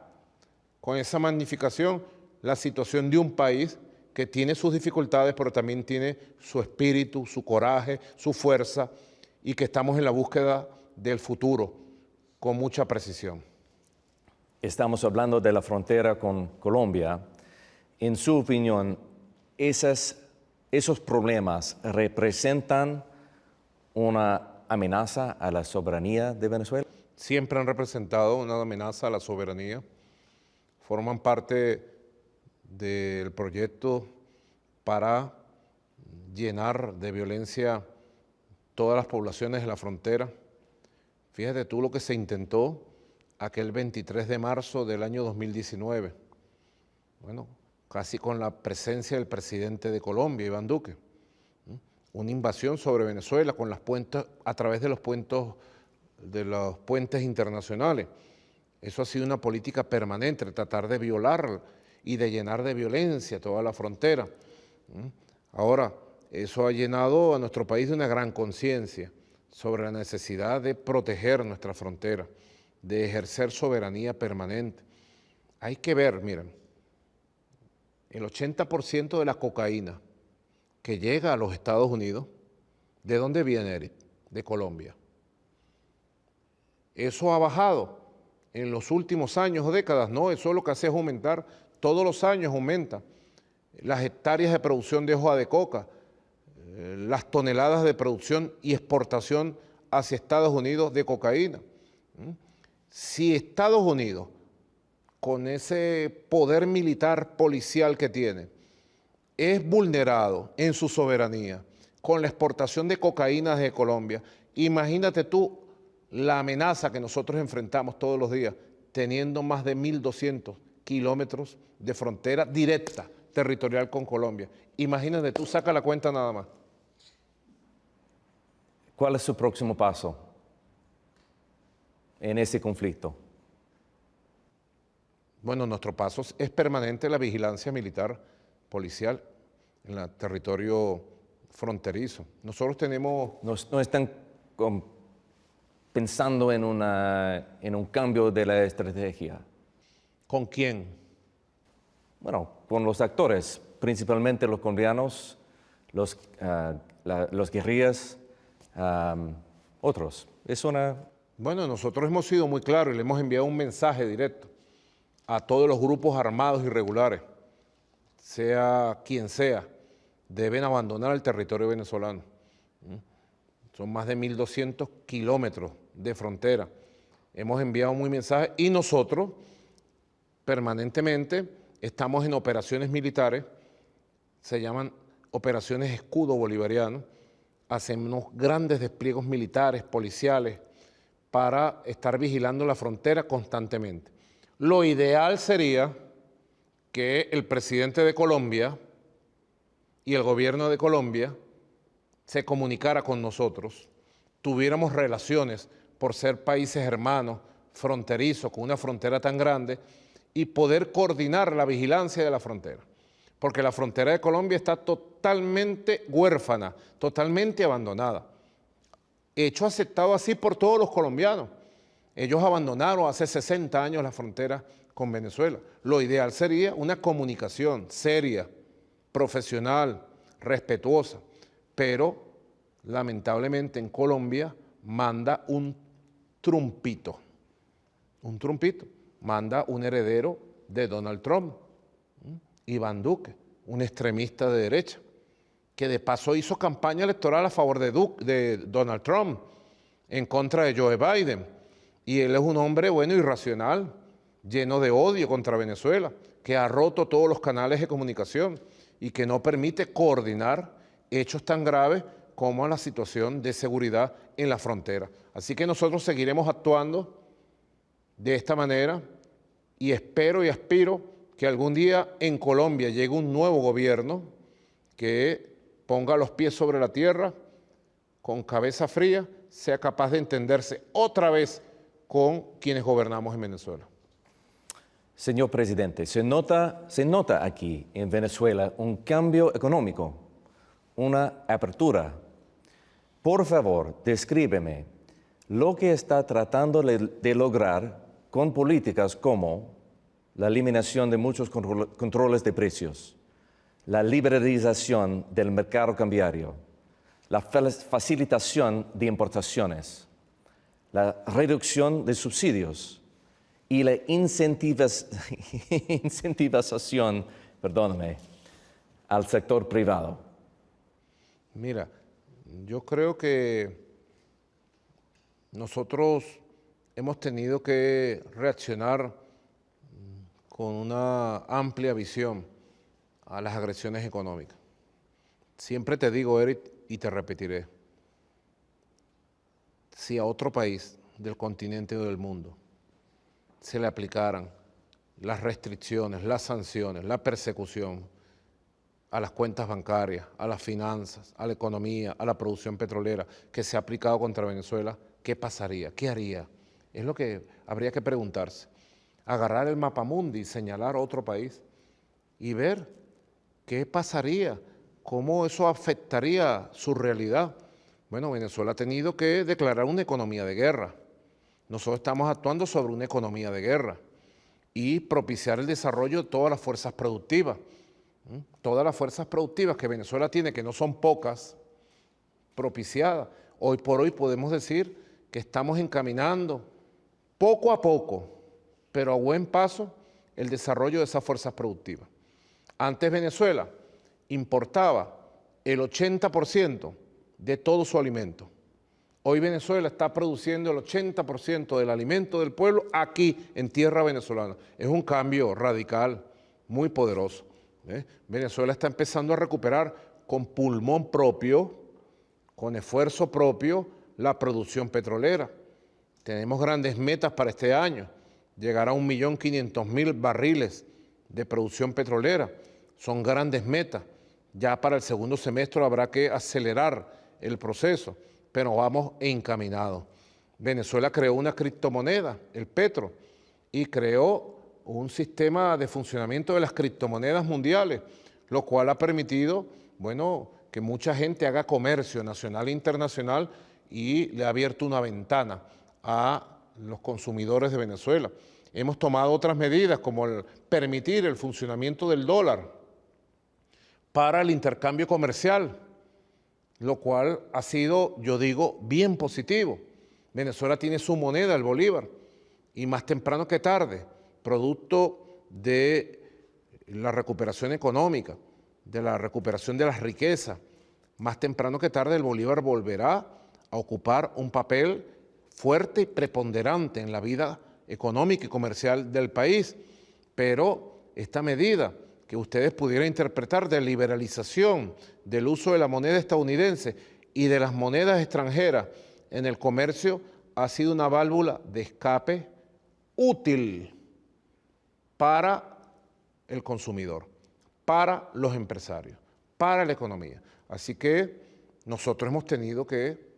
[SPEAKER 2] con esa magnificación la situación de un país que tiene sus dificultades, pero también tiene su espíritu, su coraje, su fuerza, y que estamos en la búsqueda del futuro con mucha precisión.
[SPEAKER 1] Estamos hablando de la frontera con Colombia. En su opinión, esos problemas representan una amenaza a la soberanía de Venezuela?
[SPEAKER 2] Siempre han representado una amenaza a la soberanía, forman parte del proyecto para llenar de violencia todas las poblaciones de la frontera. Fíjate tú lo que se intentó aquel 23 de marzo del año 2019, bueno, casi con la presencia del presidente de Colombia, Iván Duque, una invasión sobre Venezuela con las puentes, a través de los puentes internacionales. Eso ha sido una política permanente, tratar de violar y de llenar de violencia toda la frontera. Ahora, eso ha llenado a nuestro país de una gran conciencia sobre la necesidad de proteger nuestra frontera, de ejercer soberanía permanente. Hay que ver, miren, el 80% de la cocaína que llega a los Estados Unidos, ¿de dónde viene, Eric? De Colombia. Eso ha bajado en los últimos años o décadas, no, eso lo que hace es aumentar, todos los años aumenta las hectáreas de producción de hoja de coca, las toneladas de producción y exportación hacia Estados Unidos de cocaína. Si Estados Unidos, con ese poder militar policial que tiene, es vulnerado en su soberanía con la exportación de cocaína desde Colombia, imagínate tú la amenaza que nosotros enfrentamos todos los días, teniendo más de 1.200 kilómetros de frontera directa territorial con Colombia. Imagínate tú, saca la cuenta nada más.
[SPEAKER 1] ¿Cuál es su próximo paso en ese conflicto?
[SPEAKER 2] Bueno, nuestro paso es permanente la vigilancia militar policial en el territorio fronterizo. Nosotros tenemos...
[SPEAKER 1] No están pensando en un cambio de la estrategia.
[SPEAKER 2] ¿Con quién?
[SPEAKER 1] Bueno, con los actores, principalmente los colombianos, los guerrillas, otros.
[SPEAKER 2] Bueno, nosotros hemos sido muy claros y le hemos enviado un mensaje directo a todos los grupos armados irregulares, sea quien sea, deben abandonar el territorio venezolano. Son más de 1.200 kilómetros de frontera. Hemos enviado un mensaje y nosotros permanentemente estamos en operaciones militares, se llaman operaciones escudo bolivariano, hacemos grandes despliegues militares, policiales, para estar vigilando la frontera constantemente. Lo ideal sería que el presidente de Colombia y el gobierno de Colombia se comunicara con nosotros, tuviéramos relaciones por ser países hermanos, fronterizos, con una frontera tan grande, y poder coordinar la vigilancia de la frontera. Porque la frontera de Colombia está totalmente huérfana, totalmente abandonada. hecho aceptado así por todos los colombianos. Ellos abandonaron hace 60 años la frontera con Venezuela. Lo ideal sería una comunicación seria, profesional, respetuosa, pero lamentablemente en Colombia manda un trumpito, manda un heredero de Donald Trump, Iván Duque, un extremista de derecha, que de paso hizo campaña electoral a favor de Donald Trump, en contra de Joe Biden. Y él es un hombre, bueno, irracional, lleno de odio contra Venezuela, que ha roto todos los canales de comunicación y que no permite coordinar hechos tan graves como la situación de seguridad en la frontera. Así que nosotros seguiremos actuando de esta manera y espero y aspiro que algún día en Colombia llegue un nuevo gobierno que ponga los pies sobre la tierra, con cabeza fría, sea capaz de entenderse otra vez con quienes gobernamos en Venezuela.
[SPEAKER 1] Señor presidente, se nota aquí en Venezuela un cambio económico, una apertura. Por favor, descríbeme lo que está tratando de lograr con políticas como la eliminación de muchos controles de precios, la liberalización del mercado cambiario, la facilitación de importaciones, la reducción de subsidios y la incentivación, al sector privado.
[SPEAKER 2] Mira, yo creo que nosotros hemos tenido que reaccionar con una amplia visión a las agresiones económicas. Siempre te digo, Eric, y te repetiré, si a otro país del continente o del mundo se le aplicaran las restricciones, las sanciones, la persecución a las cuentas bancarias, a las finanzas, a la economía, a la producción petrolera que se ha aplicado contra Venezuela, ¿qué pasaría? ¿Qué haría? Es lo que habría que preguntarse. Agarrar el mapamundi y señalar otro país y ver qué pasaría, cómo eso afectaría su realidad. Bueno, Venezuela ha tenido que declarar una economía de guerra. Nosotros estamos actuando sobre una economía de guerra y propiciar el desarrollo de todas las fuerzas productivas. Todas las fuerzas productivas que Venezuela tiene, que no son pocas, propiciadas. Hoy por hoy podemos decir que estamos encaminando poco a poco, pero a buen paso, el desarrollo de esas fuerzas productivas. Antes Venezuela importaba el 80% de todo su alimento. Hoy Venezuela está produciendo el 80% del alimento del pueblo aquí en tierra venezolana. Es un cambio radical, muy poderoso. Venezuela está empezando a recuperar con pulmón propio, con esfuerzo propio, la producción petrolera. Tenemos grandes metas para este año, llegar a 1.500.000 barriles de producción petrolera. Son grandes metas. Ya para el segundo semestre habrá que acelerar el proceso, pero vamos encaminados. Venezuela creó una criptomoneda, el Petro, y creó un sistema de funcionamiento de las criptomonedas mundiales, lo cual ha permitido, bueno, que mucha gente haga comercio nacional e internacional y le ha abierto una ventana a los consumidores de Venezuela. Hemos tomado otras medidas como permitir el funcionamiento del dólar para el intercambio comercial, lo cual ha sido, yo digo, bien positivo. Venezuela tiene su moneda, el bolívar, y más temprano que tarde, producto de la recuperación económica, de la recuperación de las riquezas, más temprano que tarde el bolívar volverá a ocupar un papel fuerte y preponderante en la vida económica y comercial del país. Pero esta medida que ustedes pudieran interpretar de liberalización del uso de la moneda estadounidense y de las monedas extranjeras en el comercio ha sido una válvula de escape útil para el consumidor, para los empresarios, para la economía. Así que nosotros hemos tenido que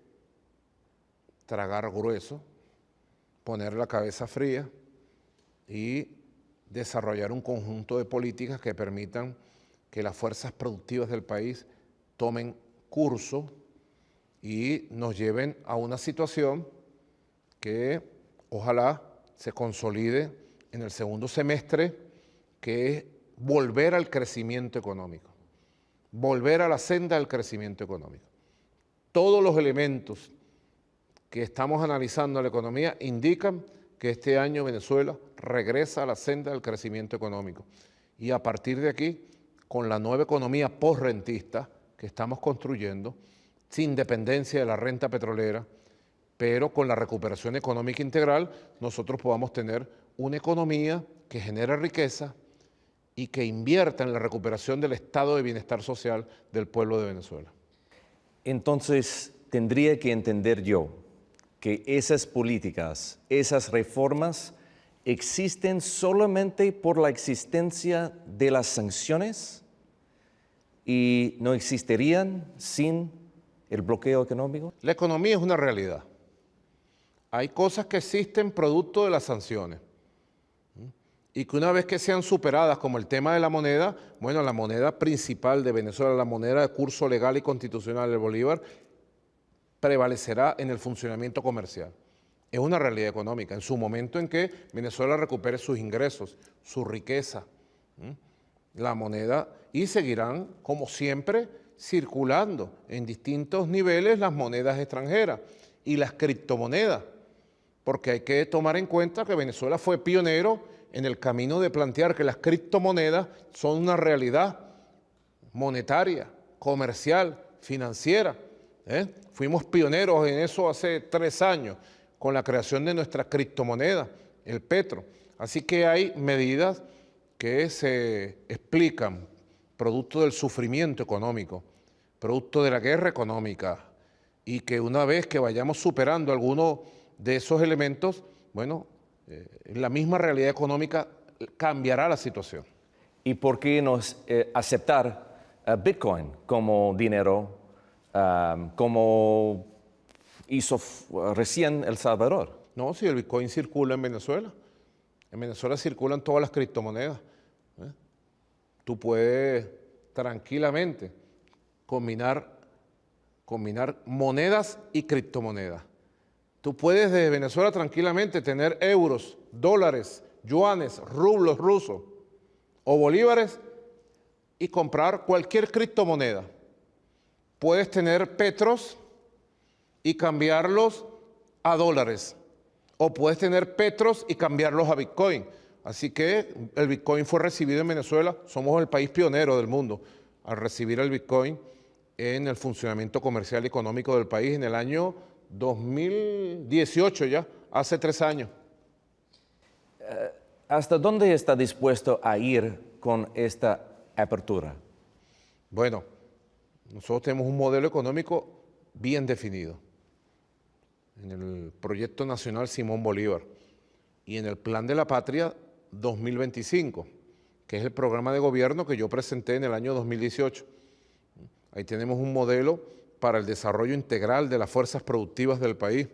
[SPEAKER 2] tragar grueso, poner la cabeza fría y desarrollar un conjunto de políticas que permitan que las fuerzas productivas del país tomen curso y nos lleven a una situación que ojalá se consolide en el segundo semestre, que es volver al crecimiento económico, volver a la senda del crecimiento económico. Todos los elementos que estamos analizando en la economía indican que este año Venezuela regresa a la senda del crecimiento económico. Y a partir de aquí, con la nueva economía postrentista que estamos construyendo, sin dependencia de la renta petrolera, pero con la recuperación económica integral, nosotros podamos tener una economía que genere riqueza y que invierta en la recuperación del estado de bienestar social del pueblo de Venezuela.
[SPEAKER 1] Entonces, tendría que entender yo que esas políticas, esas reformas, existen solamente por la existencia de las sanciones y no existirían sin el bloqueo económico.
[SPEAKER 2] La economía es una realidad. Hay cosas que existen producto de las sanciones y que una vez que sean superadas, como el tema de la moneda, bueno, la moneda principal de Venezuela, la moneda de curso legal y constitucional, el bolívar, prevalecerá en el funcionamiento comercial. Es una realidad económica. En su momento en que Venezuela recupere sus ingresos, su riqueza, la moneda, y seguirán, como siempre, circulando en distintos niveles las monedas extranjeras y las criptomonedas, porque hay que tomar en cuenta que Venezuela fue pionero en el camino de plantear que las criptomonedas son una realidad monetaria, comercial, financiera. Fuimos pioneros en eso hace 3 años con la creación de nuestra criptomoneda, el Petro. Así que hay medidas que se explican producto del sufrimiento económico, producto de la guerra económica, y que una vez que vayamos superando algunos de esos elementos, bueno, la misma realidad económica cambiará la situación.
[SPEAKER 1] ¿Y por qué no aceptar Bitcoin como dinero, como hizo recién El Salvador?
[SPEAKER 2] No, si el Bitcoin circula en Venezuela circulan todas las criptomonedas. Tú puedes tranquilamente combinar monedas y criptomonedas. Tú puedes desde Venezuela tranquilamente tener euros, dólares, yuanes, rublos rusos o bolívares y comprar cualquier criptomoneda. Puedes tener petros y cambiarlos a dólares, o puedes tener petros y cambiarlos a Bitcoin. Así que el Bitcoin fue recibido en Venezuela, somos el país pionero del mundo al recibir el Bitcoin en el funcionamiento comercial y económico del país en el año 2018 ya, hace 3 años.
[SPEAKER 1] ¿Hasta dónde está dispuesto a ir con esta apertura?
[SPEAKER 2] Bueno, nosotros tenemos un modelo económico bien definido en el Proyecto Nacional Simón Bolívar y en el Plan de la Patria 2025, que es el programa de gobierno que yo presenté en el año 2018. Ahí tenemos un modelo para el desarrollo integral de las fuerzas productivas del país,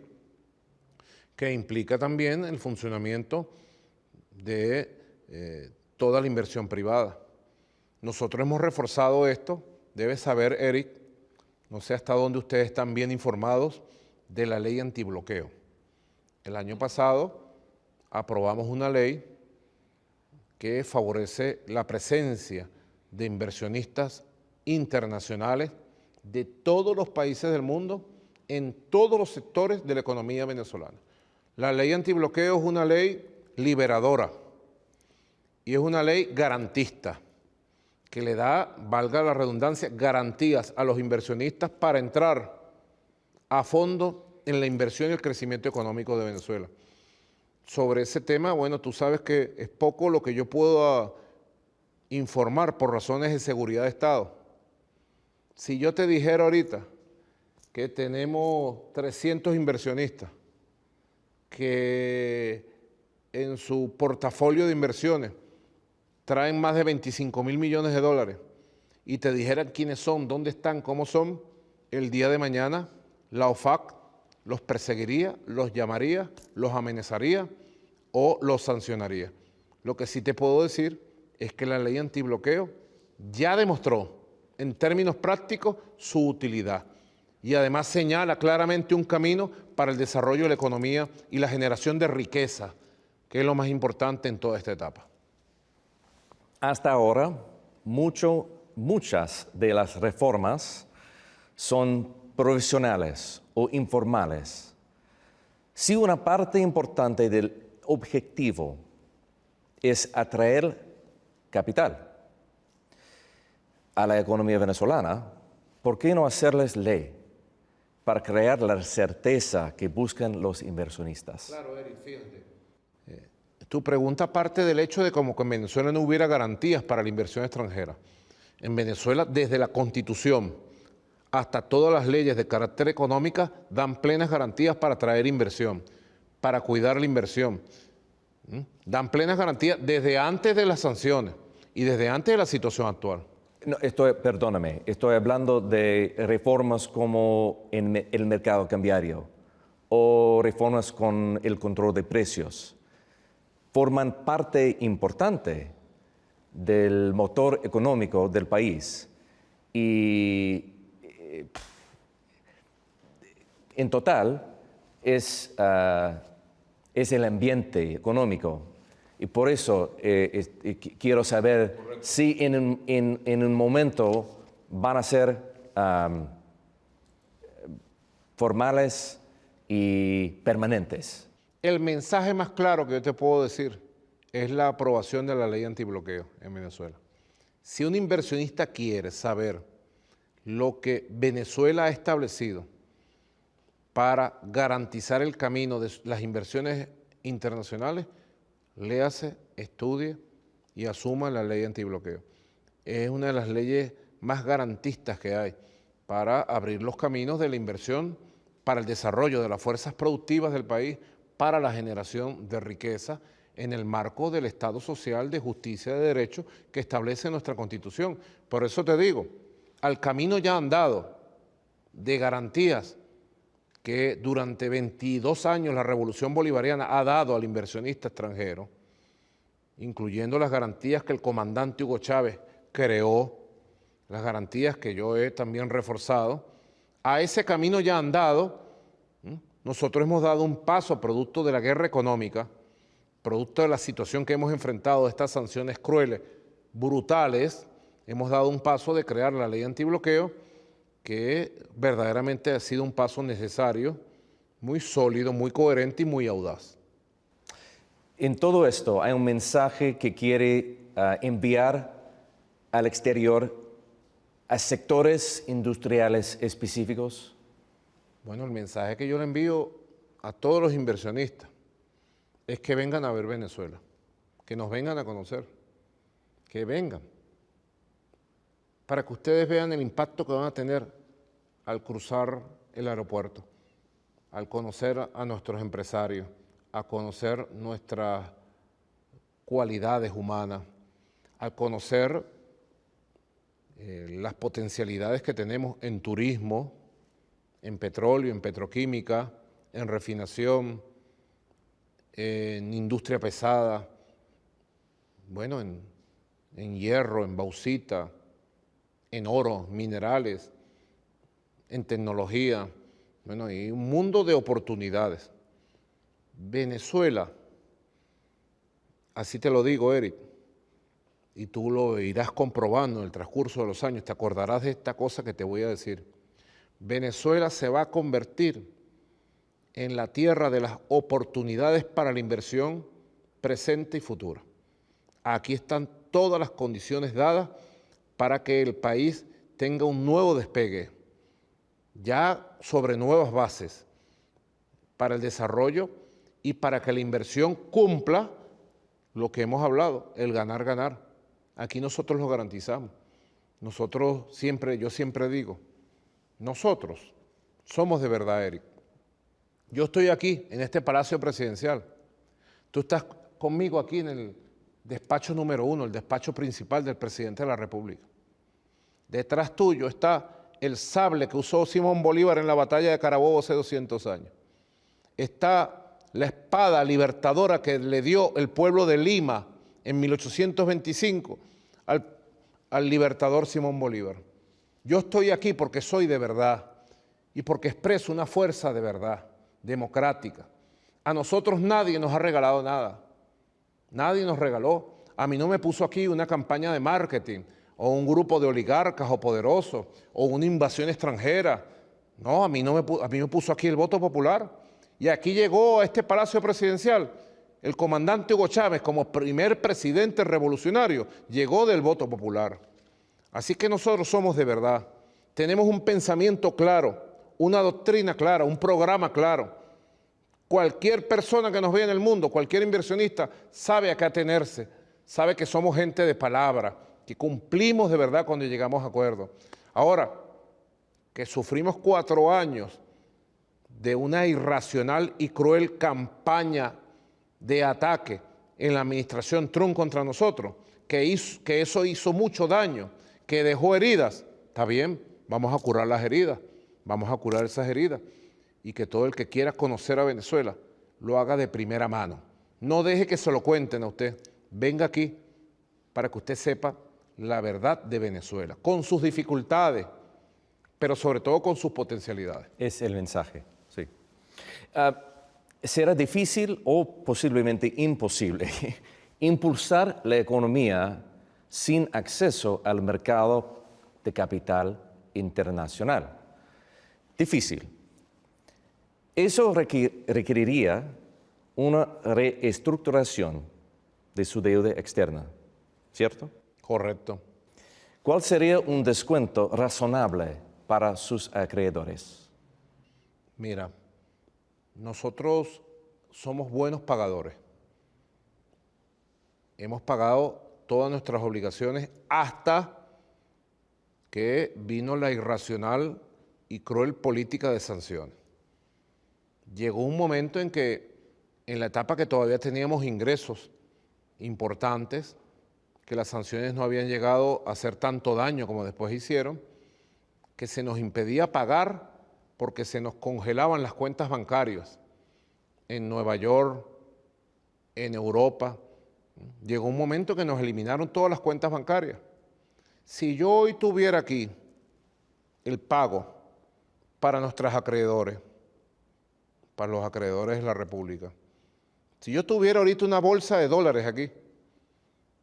[SPEAKER 2] que implica también el funcionamiento de toda la inversión privada. Nosotros hemos reforzado esto, debe saber, Eric, no sé hasta dónde ustedes están bien informados de la ley antibloqueo. El año pasado aprobamos una ley que favorece la presencia de inversionistas internacionales de todos los países del mundo en todos los sectores de la economía venezolana. La ley antibloqueo es una ley liberadora y es una ley garantista que le da, valga la redundancia, garantías a los inversionistas para entrar a fondo en la inversión y el crecimiento económico de Venezuela. Sobre ese tema, bueno, tú sabes que es poco lo que yo puedo informar por razones de seguridad de Estado. Si yo te dijera ahorita que tenemos 300 inversionistas que en su portafolio de inversiones traen más de 25.000 millones de dólares y te dijeran quiénes son, dónde están, cómo son, el día de mañana la OFAC los perseguiría, los llamaría, los amenazaría o los sancionaría. Lo que sí te puedo decir es que la ley antibloqueo ya demostró en términos prácticos su utilidad. y además señala claramente un camino para el desarrollo de la economía y la generación de riqueza, que es lo más importante en toda esta etapa.
[SPEAKER 1] Hasta ahora, muchas de las reformas son provisionales o informales. Si una parte importante del objetivo es atraer capital a la economía venezolana, ¿por qué no hacerles ley para crear la certeza que buscan los inversionistas?
[SPEAKER 2] Claro, Eric, fíjate. Tu pregunta parte del hecho de como que en Venezuela no hubiera garantías para la inversión extranjera. En Venezuela, desde la Constitución hasta todas las leyes de carácter económico, dan plenas garantías para atraer inversión, para cuidar la inversión. Dan plenas garantías desde antes de las sanciones y desde antes de la situación actual.
[SPEAKER 1] No, perdóname, estoy hablando de reformas como en el mercado cambiario o reformas con el control de precios. Forman parte importante del motor económico del país y en total es el ambiente económico. Y por eso quiero saber si en un momento van a ser formales y permanentes.
[SPEAKER 2] El mensaje más claro que yo te puedo decir es la aprobación de la ley antibloqueo en Venezuela. Si un inversionista quiere saber lo que Venezuela ha establecido para garantizar el camino de las inversiones internacionales, léase, estudie y asuma la ley antibloqueo. Es una de las leyes más garantistas que hay para abrir los caminos de la inversión, para el desarrollo de las fuerzas productivas del país, para la generación de riqueza en el marco del Estado social, de justicia y de derecho que establece nuestra Constitución. Por eso te digo, al camino ya andado de garantías que durante 22 años la Revolución Bolivariana ha dado al inversionista extranjero, incluyendo las garantías que el comandante Hugo Chávez creó, las garantías que yo he también reforzado, a ese camino ya andado, nosotros hemos dado un paso producto de la guerra económica, producto de la situación que hemos enfrentado, estas sanciones crueles, brutales, hemos dado un paso de crear la ley antibloqueo, que verdaderamente ha sido un paso necesario, muy sólido, muy coherente y muy audaz.
[SPEAKER 1] En todo esto, ¿hay un mensaje que quiere enviar al exterior a sectores industriales específicos?
[SPEAKER 2] Bueno, el mensaje que yo le envío a todos los inversionistas es que vengan a ver Venezuela, que nos vengan a conocer, que vengan, para que ustedes vean el impacto que van a tener al cruzar el aeropuerto, al conocer a nuestros empresarios, a conocer nuestras cualidades humanas, al conocer las potencialidades que tenemos en turismo, en petróleo, en petroquímica, en refinación, en industria pesada, bueno, en hierro, en bauxita, en oro, minerales, en tecnología, bueno, y un mundo de oportunidades. Venezuela, así te lo digo, Eric, y tú lo irás comprobando en el transcurso de los años, te acordarás de esta cosa que te voy a decir. Venezuela se va a convertir en la tierra de las oportunidades para la inversión presente y futura. Aquí están todas las condiciones dadas para que el país tenga un nuevo despegue, ya sobre nuevas bases, para el desarrollo y para que la inversión cumpla lo que hemos hablado, el ganar-ganar. Aquí nosotros lo garantizamos. Nosotros siempre, yo siempre digo, nosotros somos de verdad, Eric. Yo estoy aquí, en este Palacio Presidencial. Tú estás conmigo aquí en el despacho número 1, el despacho principal del presidente de la República. Detrás tuyo está el sable que usó Simón Bolívar en la batalla de Carabobo hace 200 años. Está la espada libertadora que le dio el pueblo de Lima en 1825 al libertador Simón Bolívar. Yo estoy aquí porque soy de verdad y porque expresa una fuerza de verdad, democrática. A nosotros nadie nos ha regalado nada. Nadie nos regaló. A mí no me puso aquí una campaña de marketing o un grupo de oligarcas o poderosos o una invasión extranjera. No, a mí me puso aquí el voto popular. Y aquí llegó a este palacio presidencial el comandante Hugo Chávez como primer presidente revolucionario. Llegó del voto popular. Así que nosotros somos de verdad. Tenemos un pensamiento claro, una doctrina clara, un programa claro. Cualquier persona que nos vea en el mundo, cualquier inversionista, sabe a qué atenerse, sabe que somos gente de palabra, que cumplimos de verdad cuando llegamos a acuerdos. Ahora, que sufrimos 4 años de una irracional y cruel campaña de ataque en la administración Trump contra nosotros, que eso hizo mucho daño, que dejó heridas, está bien, vamos a curar las heridas, vamos a curar esas heridas, y que todo el que quiera conocer a Venezuela lo haga de primera mano. No deje que se lo cuenten a usted, venga aquí para que usted sepa la verdad de Venezuela, con sus dificultades, pero sobre todo con sus potencialidades.
[SPEAKER 1] Es el mensaje, sí. Será difícil o posiblemente imposible impulsar la economía sin acceso al mercado de capital internacional. Difícil. Eso requeriría una reestructuración de su deuda externa, ¿cierto?
[SPEAKER 2] Correcto.
[SPEAKER 1] ¿Cuál sería un descuento razonable para sus acreedores?
[SPEAKER 2] Mira, nosotros somos buenos pagadores. Hemos pagado todas nuestras obligaciones hasta que vino la irracional y cruel política de sanciones. Llegó un momento en que, en la etapa que todavía teníamos ingresos importantes, que las sanciones no habían llegado a hacer tanto daño como después hicieron, que se nos impedía pagar porque se nos congelaban las cuentas bancarias en Nueva York, en Europa. Llegó un momento que nos eliminaron todas las cuentas bancarias. Si yo hoy tuviera aquí el pago para nuestros acreedores, para los acreedores de la República, si yo tuviera ahorita una bolsa de dólares aquí,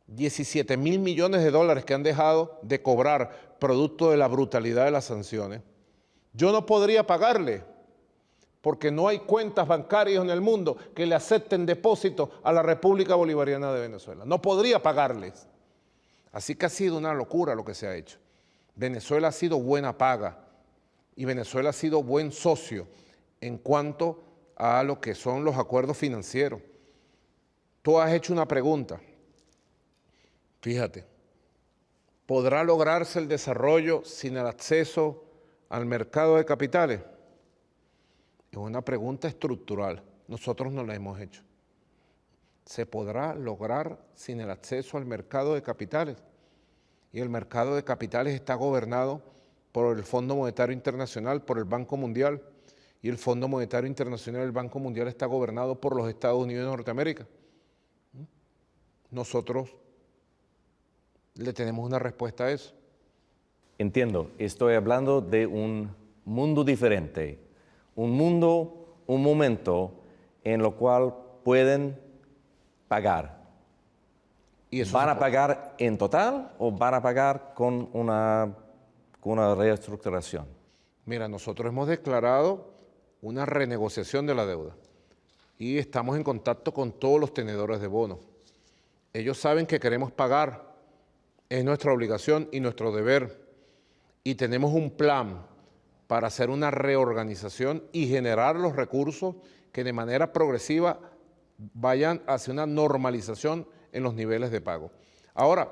[SPEAKER 2] 17.000 millones de dólares que han dejado de cobrar producto de la brutalidad de las sanciones, yo no podría pagarle, porque no hay cuentas bancarias en el mundo que le acepten depósitos a la República Bolivariana de Venezuela. No podría pagarles. Así que ha sido una locura lo que se ha hecho. Venezuela ha sido buena paga y Venezuela ha sido buen socio en cuanto a lo que son los acuerdos financieros. Tú has hecho una pregunta. Fíjate, ¿podrá lograrse el desarrollo sin el acceso al mercado de capitales? Es una pregunta estructural. Nosotros no la hemos hecho. ¿Se podrá lograr sin el acceso al mercado de capitales? Y el mercado de capitales está gobernado por el Fondo Monetario Internacional, por el Banco Mundial, y el Fondo Monetario Internacional y el Banco Mundial está gobernado por los Estados Unidos de Norteamérica. Nosotros le tenemos una respuesta a eso.
[SPEAKER 1] Entiendo, estoy hablando de un mundo diferente, un momento en el cual pueden pagar.
[SPEAKER 2] Y eso
[SPEAKER 1] ¿Van a pagar en total o van a pagar con una reestructuración?
[SPEAKER 2] Mira, nosotros hemos declarado una renegociación de la deuda y estamos en contacto con todos los tenedores de bonos. Ellos saben que queremos pagar, es nuestra obligación y nuestro deber, y tenemos un plan para hacer una reorganización y generar los recursos que de manera progresiva vayan hacia una normalización en los niveles de pago. Ahora,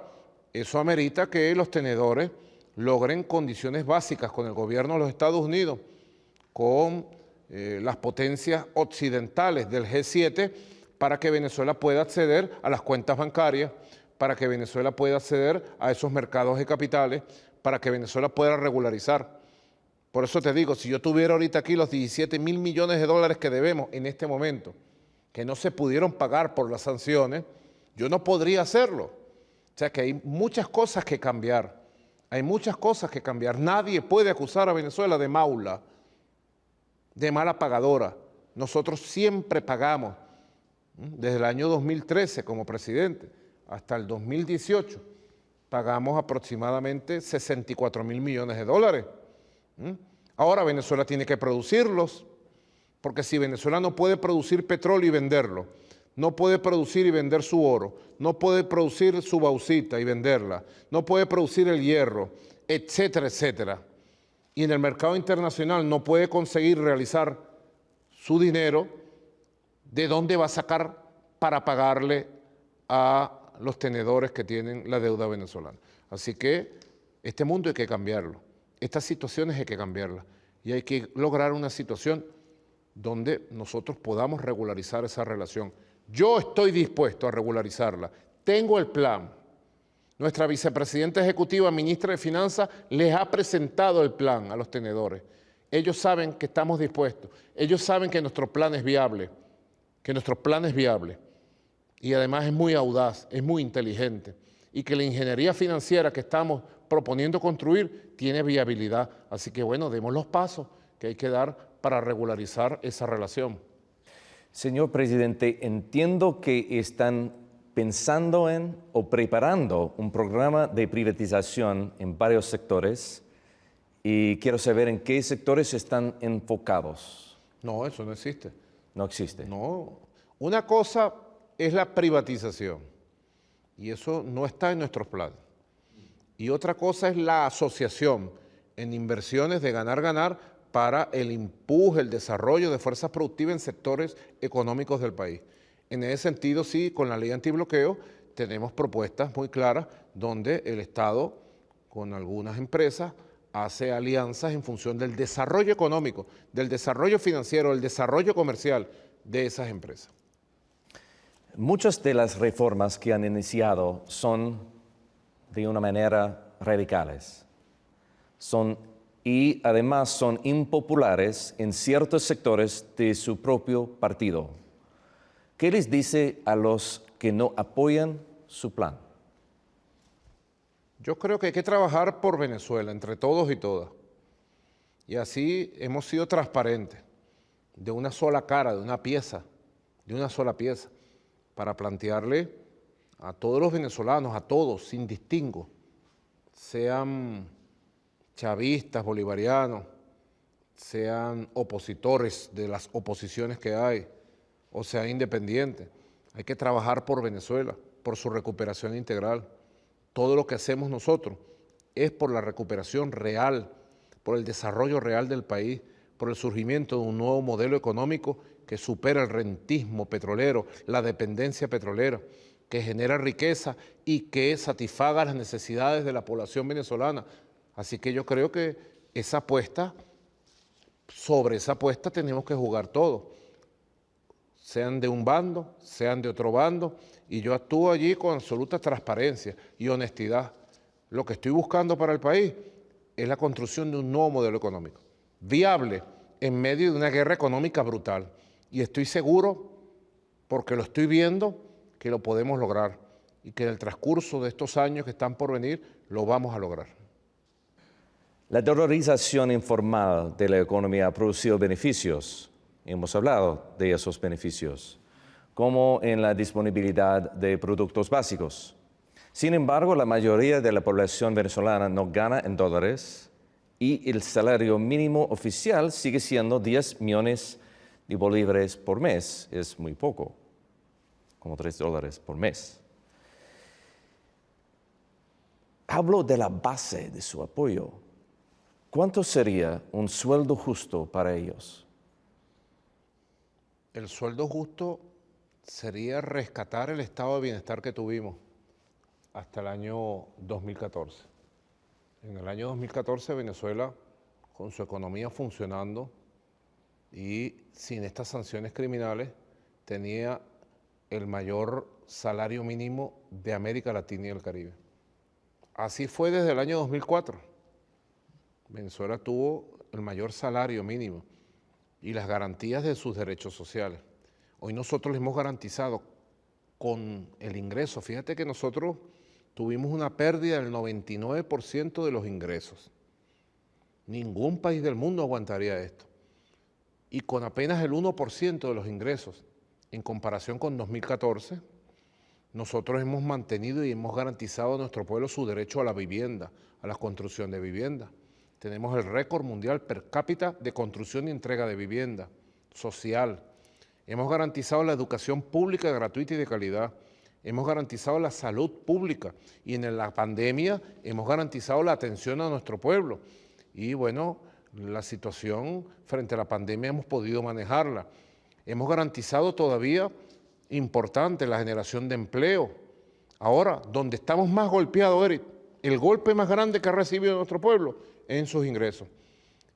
[SPEAKER 2] eso amerita que los tenedores logren condiciones básicas con el gobierno de los Estados Unidos, con las potencias occidentales del G7, para que Venezuela pueda acceder a las cuentas bancarias, para que Venezuela pueda acceder a esos mercados de capitales, para que Venezuela pueda regularizar. Por eso te digo, si yo tuviera ahorita aquí los 17.000 millones de dólares que debemos en este momento, que no se pudieron pagar por las sanciones, yo no podría hacerlo. O sea que hay muchas cosas que cambiar. Hay muchas cosas que cambiar. Nadie puede acusar a Venezuela de maula. de mala pagadora. Nosotros siempre pagamos, desde el año 2013 como presidente hasta el 2018, pagamos aproximadamente 64.000 millones de dólares. Ahora Venezuela tiene que producirlos, porque si Venezuela no puede producir petróleo y venderlo, no puede producir y vender su oro, no puede producir su bauxita y venderla, no puede producir el hierro, etcétera, etcétera, y en el mercado internacional no puede conseguir realizar su dinero, ¿de dónde va a sacar para pagarle a los tenedores que tienen la deuda venezolana? Así que este mundo hay que cambiarlo, estas situaciones hay que cambiarlas y hay que lograr una situación donde nosotros podamos regularizar esa relación. Yo estoy dispuesto a regularizarla, tengo el plan. Nuestra vicepresidenta ejecutiva, ministra de Finanzas, les ha presentado el plan a los tenedores. Ellos saben que estamos dispuestos, ellos saben que nuestro plan es viable, y además es muy audaz, es muy inteligente, y que la ingeniería financiera que estamos proponiendo construir tiene viabilidad. Así que bueno, demos los pasos que hay que dar para regularizar esa relación.
[SPEAKER 1] Señor presidente, entiendo que están pensando en o preparando un programa de privatización en varios sectores y quiero saber en qué sectores están enfocados.
[SPEAKER 2] No, eso no existe.
[SPEAKER 1] No existe.
[SPEAKER 2] No, una cosa es la privatización y eso no está en nuestros planes. Y otra cosa es la asociación en inversiones de ganar-ganar para el empuje, el desarrollo de fuerzas productivas en sectores económicos del país. En ese sentido, sí, con la ley antibloqueo tenemos propuestas muy claras donde el Estado, con algunas empresas, hace alianzas en función del desarrollo económico, del desarrollo financiero, del desarrollo comercial de esas empresas.
[SPEAKER 1] Muchas de las reformas que han iniciado son de una manera radicales. Y además son impopulares en ciertos sectores de su propio partido. ¿Qué les dice a los que no apoyan su plan?
[SPEAKER 2] Yo creo que hay que trabajar por Venezuela, entre todos y todas. Y así hemos sido transparentes, de una sola cara, de una sola pieza, para plantearle a todos los venezolanos, a todos, sin distingo, sean chavistas, bolivarianos, sean opositores de las oposiciones que hay, o sean independientes. Hay que trabajar por Venezuela, por su recuperación integral. Todo lo que hacemos nosotros es por la recuperación real, por el desarrollo real del país, por el surgimiento de un nuevo modelo económico que supera el rentismo petrolero, la dependencia petrolera, que genera riqueza y que satisfaga las necesidades de la población venezolana. Así que yo creo que sobre esa apuesta tenemos que jugar todos, sean de un bando, sean de otro bando, y yo actúo allí con absoluta transparencia y honestidad. Lo que estoy buscando para el país es la construcción de un nuevo modelo económico, viable en medio de una guerra económica brutal. Y estoy seguro, porque lo estoy viendo, que lo podemos lograr y que en el transcurso de estos años que están por venir lo vamos a lograr.
[SPEAKER 1] La dolarización informal de la economía ha producido beneficios. Hemos hablado de esos beneficios, como en la disponibilidad de productos básicos. Sin embargo, la mayoría de la población venezolana no gana en dólares y el salario mínimo oficial sigue siendo 10 millones de bolívares por mes. Es muy poco, como $3 por mes. Hablo de la base de su apoyo. ¿Cuánto sería un sueldo justo para ellos?
[SPEAKER 2] El sueldo justo sería rescatar el estado de bienestar que tuvimos hasta el año 2014. En el año 2014 Venezuela, con su economía funcionando y sin estas sanciones criminales, tenía el mayor salario mínimo de América Latina y el Caribe. Así fue desde el año 2004. Venezuela tuvo el mayor salario mínimo y las garantías de sus derechos sociales. Hoy nosotros les hemos garantizado con el ingreso. Fíjate que nosotros tuvimos una pérdida del 99% de los ingresos. Ningún país del mundo aguantaría esto. y con apenas el 1% de los ingresos en comparación con 2014, nosotros hemos mantenido y hemos garantizado a nuestro pueblo su derecho a la vivienda, a la construcción de vivienda. Tenemos el récord mundial per cápita de construcción y entrega de vivienda social. Hemos garantizado la educación pública gratuita y de calidad. Hemos garantizado la salud pública y en la pandemia hemos garantizado la atención a nuestro pueblo. Y bueno, la situación frente a la pandemia hemos podido manejarla. Hemos garantizado todavía importante la generación de empleo. Ahora, donde estamos más golpeados, Eric, el golpe más grande que ha recibido nuestro pueblo es en sus ingresos.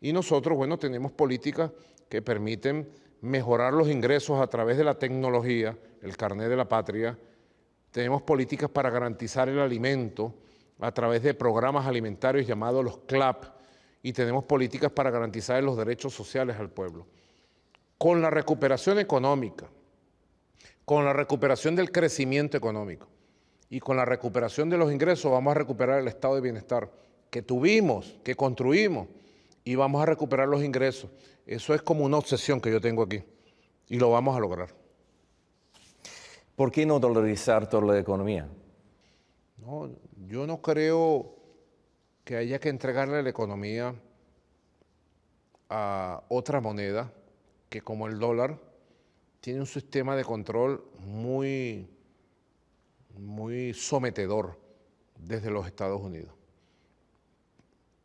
[SPEAKER 2] Y nosotros, bueno, tenemos políticas que permiten mejorar los ingresos a través de la tecnología, el carnet de la patria. Tenemos políticas para garantizar el alimento a través de programas alimentarios llamados los CLAP, y tenemos políticas para garantizar los derechos sociales al pueblo. Con la recuperación económica, con la recuperación del crecimiento económico y con la recuperación de los ingresos vamos a recuperar el estado de bienestar que tuvimos, que construimos, y vamos a recuperar los ingresos. Eso es como una obsesión que yo tengo aquí y lo vamos a lograr.
[SPEAKER 1] ¿Por qué no dolarizar toda la economía?
[SPEAKER 2] No, yo no creo que haya que entregarle la economía a otra moneda que, como el dólar, tiene un sistema de control muy sometedor desde los Estados Unidos.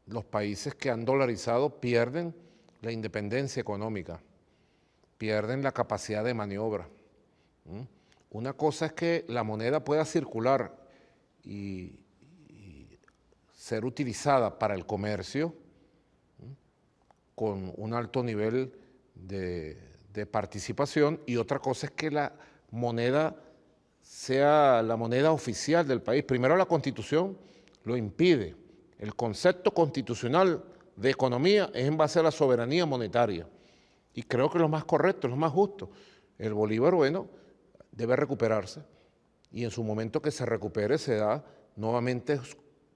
[SPEAKER 2] Los países que han dolarizado pierden la independencia económica, pierden la capacidad de maniobra. Una cosa es que la moneda pueda circular y ser utilizada para el comercio con un alto nivel de participación, y otra cosa es que la moneda sea la moneda oficial del país. Primero, la Constitución lo impide. El concepto constitucional de economía es en base a la soberanía monetaria, y creo que lo más correcto, lo más justo. El bolívar, bueno, debe recuperarse, y en su momento que se recupere se da, nuevamente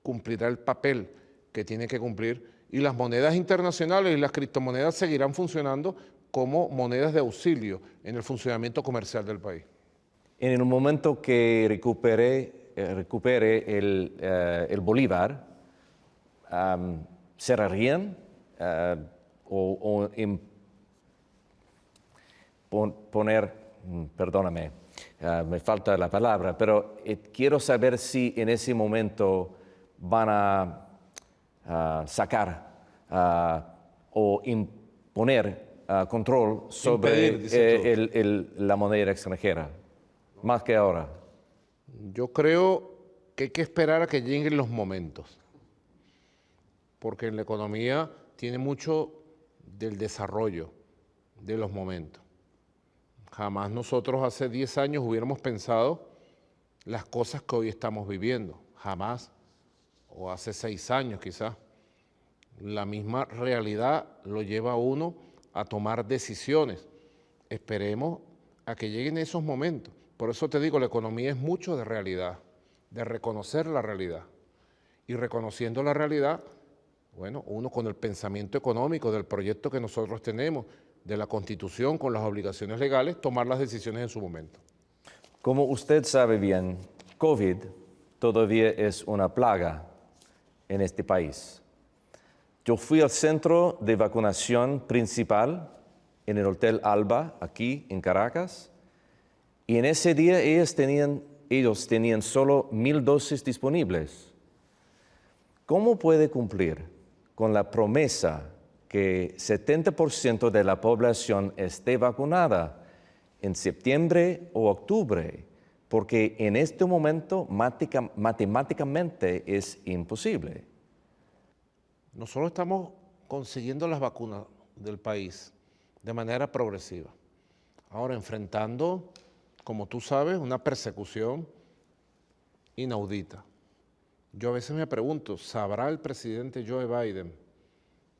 [SPEAKER 2] cumplirá el papel que tiene que cumplir, y las monedas internacionales y las criptomonedas seguirán funcionando como monedas de auxilio en el funcionamiento comercial del país.
[SPEAKER 1] En el momento que recupere el bolívar, ¿cerrarían poner, perdóname, me falta la palabra, pero quiero saber si en ese momento van a sacar o imponer control sobre la moneda extranjera, más que ahora?
[SPEAKER 2] Yo creo que hay que esperar a que lleguen los momentos, porque en la economía tiene mucho del desarrollo de los momentos. Jamás nosotros hace 10 años hubiéramos pensado las cosas que hoy estamos viviendo, jamás, o hace 6 años quizás. La misma realidad lo lleva a uno a tomar decisiones. Esperemos a que lleguen esos momentos. Por eso te digo, la economía es mucho de realidad, de reconocer la realidad. Y reconociendo la realidad, bueno, uno con el pensamiento económico del proyecto que nosotros tenemos, de la Constitución, con las obligaciones legales, tomar las decisiones en su momento.
[SPEAKER 1] Como usted sabe bien, COVID todavía es una plaga en este país. Yo fui al centro de vacunación principal en el Hotel Alba, aquí en Caracas, y en ese día ellos tenían solo 1,000 dosis disponibles. ¿Cómo puede cumplir con la promesa que 70% de la población esté vacunada en septiembre o octubre? Porque en este momento matemáticamente es imposible.
[SPEAKER 2] Nosotros estamos consiguiendo las vacunas del país de manera progresiva. Ahora, enfrentando, como tú sabes, una persecución inaudita. Yo a veces me pregunto, ¿sabrá el presidente Joe Biden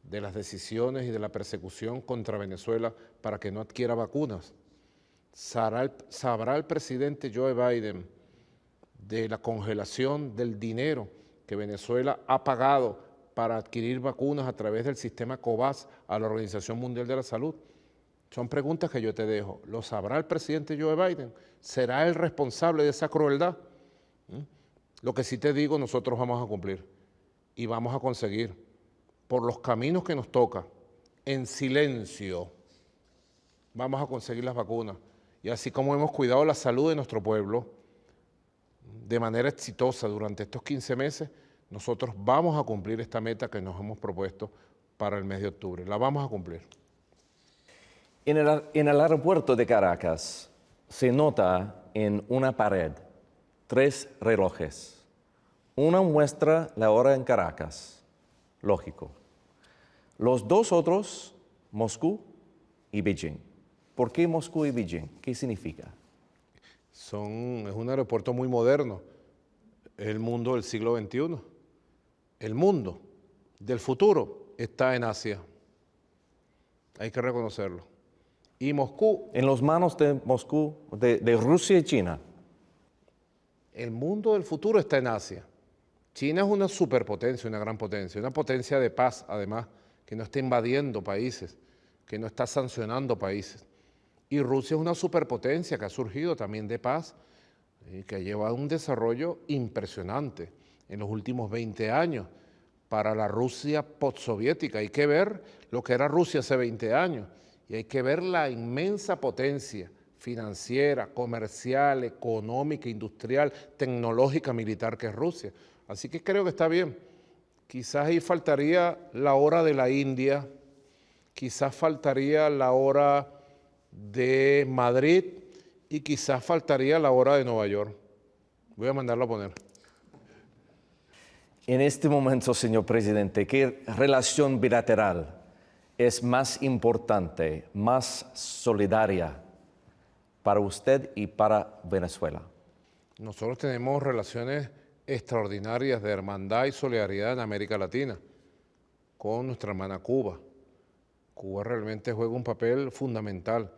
[SPEAKER 2] de las decisiones y de la persecución contra Venezuela para que no adquiera vacunas? ¿Sabrá el presidente Joe Biden de la congelación del dinero que Venezuela ha pagado para adquirir vacunas a través del sistema COVAX a la Organización Mundial de la Salud? Son preguntas que yo te dejo. ¿Lo sabrá el presidente Joe Biden? ¿Será el responsable de esa crueldad? Lo que sí te digo, nosotros vamos a cumplir y vamos a conseguir, por los caminos que nos toca, en silencio, vamos a conseguir las vacunas. Y así como hemos cuidado la salud de nuestro pueblo de manera exitosa durante estos 15 meses, nosotros vamos a cumplir esta meta que nos hemos propuesto para el mes de octubre. La vamos a cumplir.
[SPEAKER 1] En el aeropuerto de Caracas se nota en una pared 3 relojes. Uno muestra la hora en Caracas, lógico. Los 2 otros, Moscú y Beijing. ¿Por qué Moscú y Beijing? ¿Qué significa?
[SPEAKER 2] Es un aeropuerto muy moderno, es el mundo del siglo XXI. El mundo del futuro está en Asia, hay que reconocerlo. Y Moscú...
[SPEAKER 1] En las manos de Moscú, de Rusia y China.
[SPEAKER 2] El mundo del futuro está en Asia. China es una superpotencia, una gran potencia, una potencia de paz, además, que no está invadiendo países, que no está sancionando países. Y Rusia es una superpotencia que ha surgido también de paz y que ha llevado un desarrollo impresionante en los últimos 20 años para la Rusia postsoviética. Hay que ver lo que era Rusia hace 20 años y hay que ver la inmensa potencia financiera, comercial, económica, industrial, tecnológica, militar que es Rusia. Así que creo que está bien. Quizás ahí faltaría la hora de la India, quizás faltaría la hora de Madrid y quizás faltaría la hora de Nueva York. Voy a mandarlo a poner.
[SPEAKER 1] En este momento, señor presidente, ¿qué relación bilateral es más importante, más solidaria para usted y para Venezuela?
[SPEAKER 2] Nosotros tenemos relaciones extraordinarias de hermandad y solidaridad en América Latina con nuestra hermana Cuba. Cuba realmente juega un papel fundamental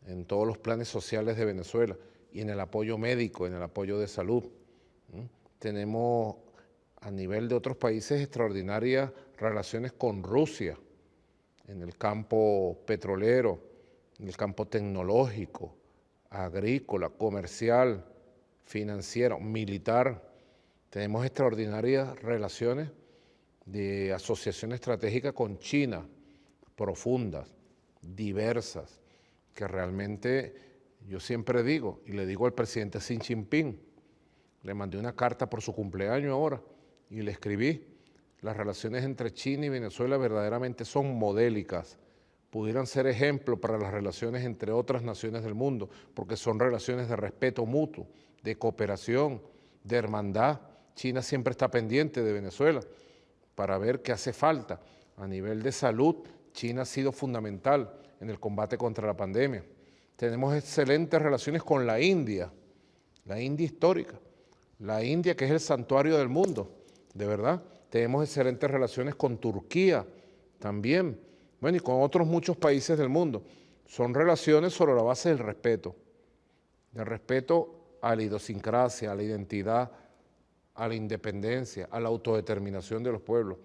[SPEAKER 2] en todos los planes sociales de Venezuela y en el apoyo médico, en el apoyo de salud. Tenemos a nivel de otros países extraordinarias relaciones con Rusia en el campo petrolero, en el campo tecnológico, agrícola, comercial, financiero, militar. Tenemos extraordinarias relaciones de asociación estratégica con China, profundas, diversas, que realmente yo siempre digo, y le digo al presidente Xi Jinping, le mandé una carta por su cumpleaños ahora, y le escribí, las relaciones entre China y Venezuela verdaderamente son modélicas, pudieran ser ejemplo para las relaciones entre otras naciones del mundo, porque son relaciones de respeto mutuo, de cooperación, de hermandad. China siempre está pendiente de Venezuela para ver qué hace falta. A nivel de salud, China ha sido fundamental en el combate contra la pandemia. Tenemos excelentes relaciones con la India histórica, la India que es el santuario del mundo, de verdad. Tenemos excelentes relaciones con Turquía también, bueno, y con otros muchos países del mundo. Son relaciones sobre la base del respeto a la idiosincrasia, a la identidad, a la independencia, a la autodeterminación de los pueblos.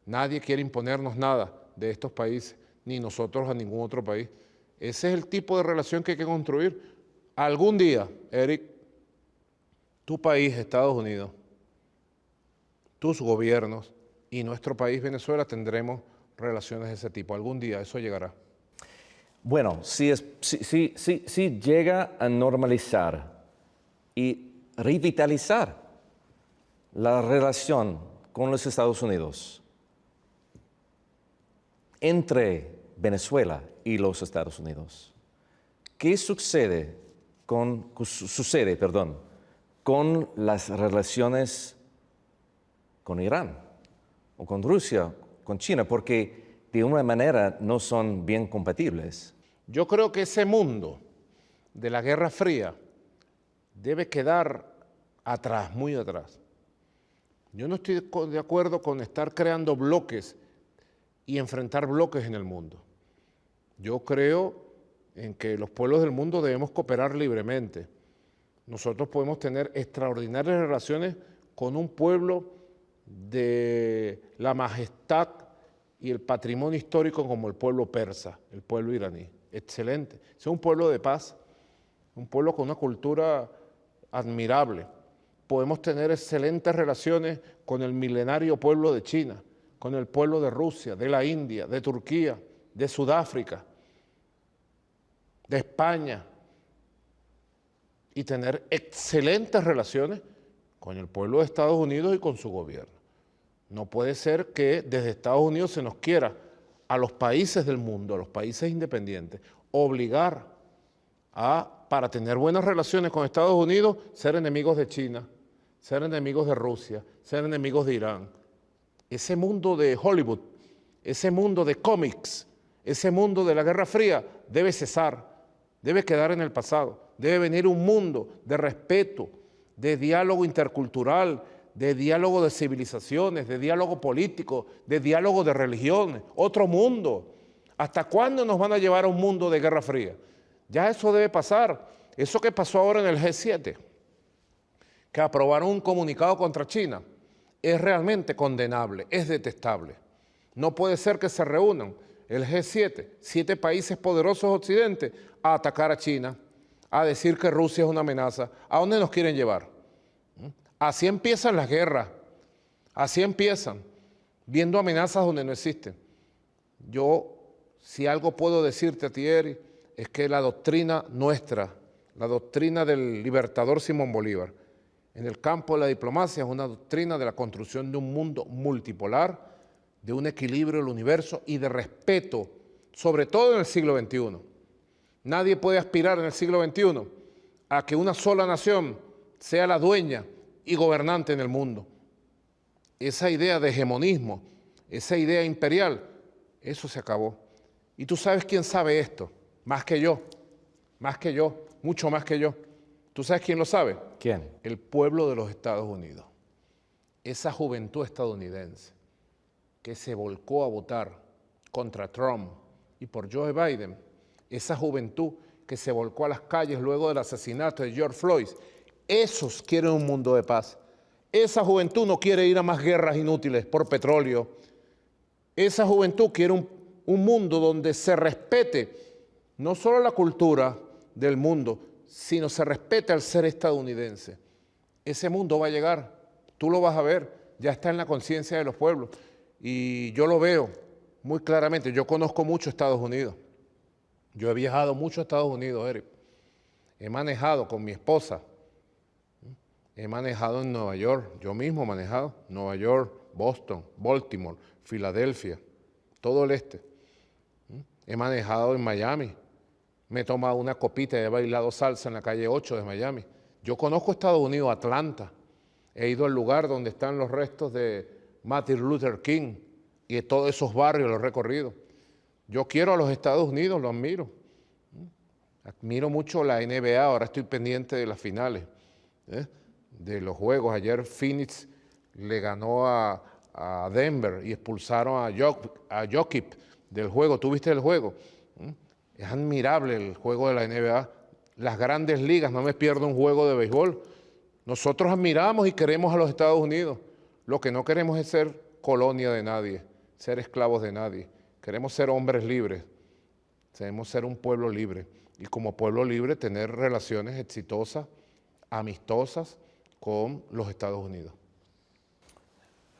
[SPEAKER 2] Nadie quiere imponernos nada de estos países, ni nosotros a ningún otro país. Ese es el tipo de relación que hay que construir. Algún día, Eric, tu país, Estados Unidos, tus gobiernos y nuestro país, Venezuela, tendremos relaciones de ese tipo. Algún día eso llegará.
[SPEAKER 1] Bueno, si llega a normalizar y revitalizar la relación con los Estados Unidos entre Venezuela y los Estados Unidos, ¿qué sucede con las relaciones con Irán o con Rusia, con China? Porque de una manera no son bien compatibles.
[SPEAKER 2] Yo creo que ese mundo de la Guerra Fría debe quedar atrás, muy atrás. Yo no estoy de acuerdo con estar creando bloques y enfrentar bloques en el mundo. Yo creo en que los pueblos del mundo debemos cooperar libremente. Nosotros podemos tener extraordinarias relaciones con un pueblo de la majestad y el patrimonio histórico como el pueblo persa, el pueblo iraní. excelente. Es un pueblo de paz, un pueblo con una cultura admirable. Podemos tener excelentes relaciones con el milenario pueblo de China, con el pueblo de Rusia, de la India, de Turquía, de Sudáfrica, de España, y tener excelentes relaciones con el pueblo de Estados Unidos y con su gobierno. No puede ser que desde Estados Unidos se nos quiera a los países del mundo, a los países independientes, obligar a, para tener buenas relaciones con Estados Unidos, ser enemigos de China, ser enemigos de Rusia, ser enemigos de Irán. Ese mundo de Hollywood, ese mundo de cómics, ese mundo de la Guerra Fría debe cesar, debe quedar en el pasado. Debe venir un mundo de respeto, de diálogo intercultural, de diálogo de civilizaciones, de diálogo político, de diálogo de religiones, otro mundo. ¿Hasta cuándo nos van a llevar a un mundo de Guerra Fría? Ya eso debe pasar. Eso que pasó ahora en el G7, que aprobaron un comunicado contra China, es realmente condenable, es detestable. No puede ser que se reúnan el G7, 7 países poderosos occidentes, a atacar a China, a decir que Rusia es una amenaza. ¿A dónde nos quieren llevar? Así empiezan las guerras, así empiezan, viendo amenazas donde no existen. Yo, si algo puedo decirte a ti, Eric, es que la doctrina nuestra, la doctrina del libertador Simón Bolívar, en el campo de la diplomacia es una doctrina de la construcción de un mundo multipolar, de un equilibrio del universo y de respeto, sobre todo en el siglo XXI. Nadie puede aspirar en el siglo XXI a que una sola nación sea la dueña y gobernante en el mundo. Esa idea de hegemonismo, esa idea imperial, eso se acabó. Y tú sabes quién sabe esto, más que yo, mucho más que yo. ¿Tú sabes quién lo sabe?
[SPEAKER 1] ¿Quién?
[SPEAKER 2] El pueblo de los Estados Unidos. Esa juventud estadounidense que se volcó a votar contra Trump y por Joe Biden, esa juventud que se volcó a las calles luego del asesinato de George Floyd, esos quieren un mundo de paz. Esa juventud no quiere ir a más guerras inútiles por petróleo. Esa juventud quiere un mundo donde se respete no solo la cultura del mundo, sino se respete al ser estadounidense. Ese mundo va a llegar, tú lo vas a ver, ya está en la conciencia de los pueblos. Y yo lo veo muy claramente, yo conozco mucho Estados Unidos. Yo he viajado mucho a Estados Unidos, Eric. He manejado con mi esposa. He manejado en Nueva York. Yo mismo he manejado. Nueva York, Boston, Baltimore, Filadelfia, todo el este. He manejado en Miami. Me he tomado una copita y he bailado salsa en la calle 8 de Miami. Yo conozco Estados Unidos, Atlanta. He ido al lugar donde están los restos de Martin Luther King y de todos esos barrios los he recorrido. Yo quiero a los Estados Unidos, lo admiro. Admiro mucho la NBA, ahora estoy pendiente de las finales, de los juegos. Ayer Phoenix le ganó a Denver y expulsaron a Jokic del juego. ¿Tú viste el juego? Es admirable el juego de la NBA. Las grandes ligas, no me pierdo un juego de béisbol. Nosotros admiramos y queremos a los Estados Unidos. Lo que no queremos es ser colonia de nadie, ser esclavos de nadie. Queremos ser hombres libres, queremos ser un pueblo libre y como pueblo libre tener relaciones exitosas, amistosas con los Estados Unidos.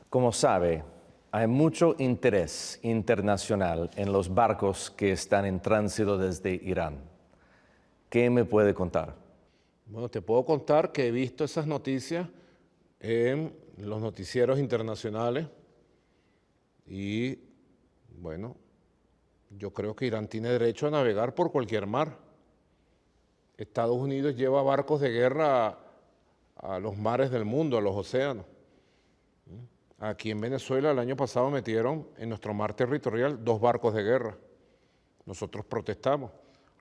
[SPEAKER 1] Como sabe, hay mucho interés internacional en los barcos que están en tránsito desde Irán. ¿Qué me puede contar?
[SPEAKER 2] Bueno, te puedo contar que he visto esas noticias en los noticieros internacionales y bueno, yo creo que Irán tiene derecho a navegar por cualquier mar. Estados Unidos lleva barcos de guerra a los mares del mundo, a los océanos. Aquí en Venezuela el año pasado metieron en nuestro mar territorial 2 barcos de guerra. Nosotros protestamos.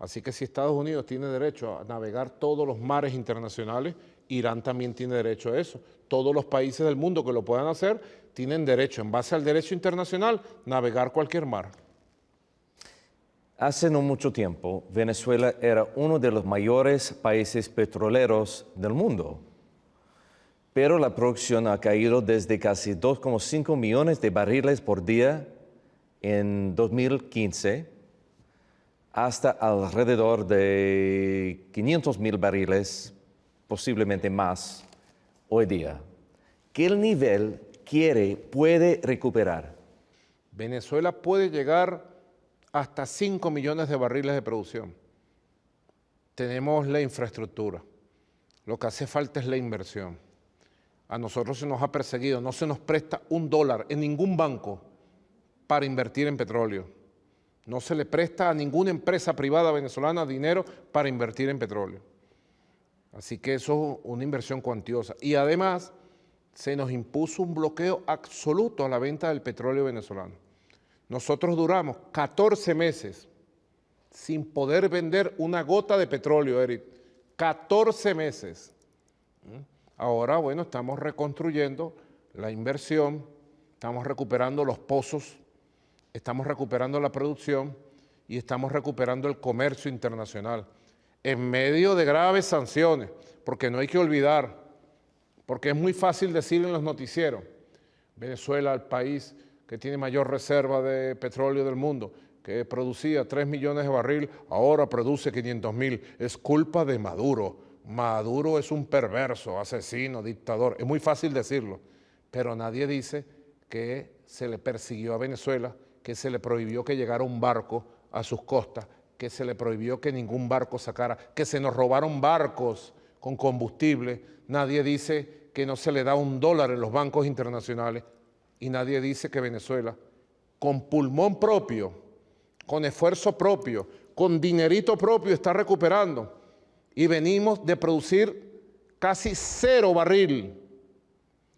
[SPEAKER 2] Así que si Estados Unidos tiene derecho a navegar todos los mares internacionales, Irán también tiene derecho a eso. Todos los países del mundo que lo puedan hacer tienen derecho, en base al derecho internacional, navegar cualquier mar.
[SPEAKER 1] Hace no mucho tiempo, Venezuela era uno de los mayores países petroleros del mundo, pero la producción ha caído desde casi 2,5 millones de barriles por día en 2015 hasta alrededor de 500,000 barriles, posiblemente más, hoy día. ¿Qué el nivel puede recuperar?
[SPEAKER 2] Venezuela puede llegar hasta 5 millones de barriles de producción. Tenemos la infraestructura. Lo que hace falta es la inversión. A nosotros se nos ha perseguido, no se nos presta $1 en ningún banco para invertir en petróleo. No se le presta a ninguna empresa privada venezolana dinero para invertir en petróleo. Así que eso es una inversión cuantiosa. Y además se nos impuso un bloqueo absoluto a la venta del petróleo venezolano. Nosotros duramos 14 meses sin poder vender una gota de petróleo, Eric. 14 meses. Ahora, bueno, estamos reconstruyendo la inversión, estamos recuperando los pozos, estamos recuperando la producción y estamos recuperando el comercio internacional en medio de graves sanciones, porque no hay que olvidar, porque es muy fácil decir en los noticieros, Venezuela, el país que tiene mayor reserva de petróleo del mundo, que producía 3 millones de barriles, ahora produce 500,000. Es culpa de Maduro. Maduro es un perverso, asesino, dictador. Es muy fácil decirlo, pero nadie dice que se le persiguió a Venezuela, que se le prohibió que llegara un barco a sus costas, que se le prohibió que ningún barco sacara, que se nos robaron barcos con combustible. Nadie dice que no se le da $1 en los bancos internacionales y nadie dice que Venezuela, con pulmón propio, con esfuerzo propio, con dinerito propio, está recuperando. Y venimos de producir casi 0 barril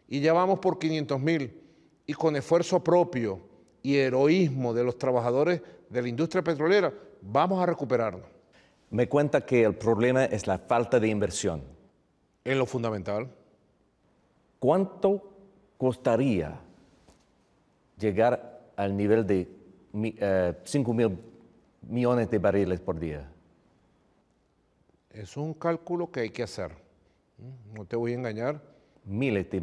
[SPEAKER 2] y ya vamos por 500,000. Y con esfuerzo propio y heroísmo de los trabajadores de la industria petrolera, vamos a recuperarnos.
[SPEAKER 1] Me cuenta que el problema es la falta de inversión.
[SPEAKER 2] En lo fundamental.
[SPEAKER 1] ¿Cuánto costaría llegar al nivel de 5,000 millones de barriles por día?
[SPEAKER 2] Es un cálculo que hay que hacer. No te voy a engañar.
[SPEAKER 1] Miles de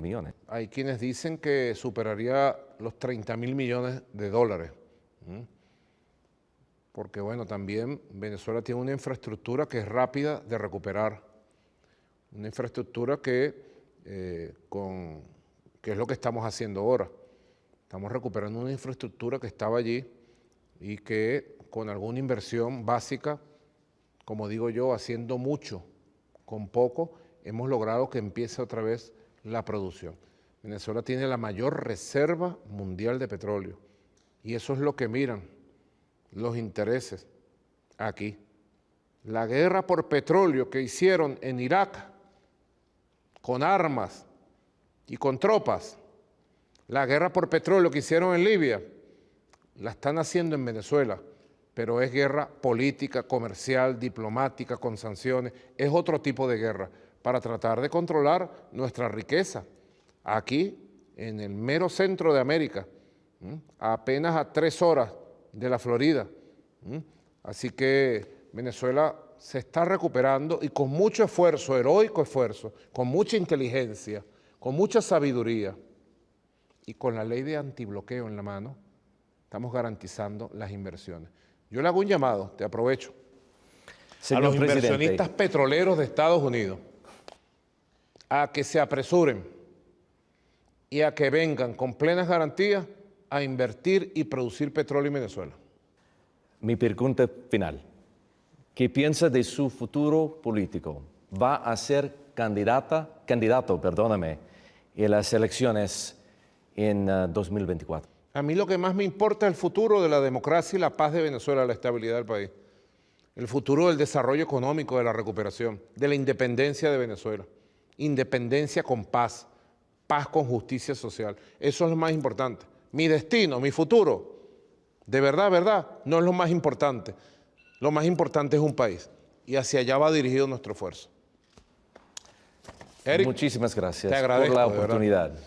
[SPEAKER 1] millones.
[SPEAKER 2] Hay quienes dicen que superaría los 30,000 millones de dólares. Porque bueno, también Venezuela tiene una infraestructura que es rápida de recuperar. Una infraestructura que es lo que estamos haciendo ahora. Estamos recuperando una infraestructura que estaba allí y que con alguna inversión básica, como digo yo, haciendo mucho con poco, hemos logrado que empiece otra vez la producción. Venezuela tiene la mayor reserva mundial de petróleo y eso es lo que miran los intereses aquí. La guerra por petróleo que hicieron en Irak con armas y con tropas, la guerra por petróleo que hicieron en Libia, la están haciendo en Venezuela, pero es guerra política, comercial, diplomática, con sanciones, es otro tipo de guerra para tratar de controlar nuestra riqueza. Aquí, en el mero centro de América, apenas a 3 horas de la Florida. Así que Venezuela se está recuperando y con mucho esfuerzo, heroico esfuerzo, con mucha inteligencia, con mucha sabiduría y con la ley de antibloqueo en la mano, estamos garantizando las inversiones. Yo le hago un llamado, te aprovecho,
[SPEAKER 1] Señor
[SPEAKER 2] a los
[SPEAKER 1] presidente,
[SPEAKER 2] inversionistas petroleros de Estados Unidos a que se apresuren y a que vengan con plenas garantías a invertir y producir petróleo en Venezuela.
[SPEAKER 1] mi pregunta final. ¿Qué piensa de su futuro político? ¿Va a ser candidato, en las elecciones en 2024?
[SPEAKER 2] A mí lo que más me importa es el futuro de la democracia y la paz de Venezuela, la estabilidad del país. El futuro del desarrollo económico, de la recuperación, de la independencia de Venezuela. Independencia con paz, paz con justicia social. Eso es lo más importante. Mi destino, mi futuro, de verdad, no es lo más importante. Lo más importante es un país y hacia allá va dirigido nuestro esfuerzo. Eric,
[SPEAKER 1] Muchísimas gracias
[SPEAKER 2] te agradezco,
[SPEAKER 1] por la
[SPEAKER 2] de verdad.
[SPEAKER 1] oportunidad.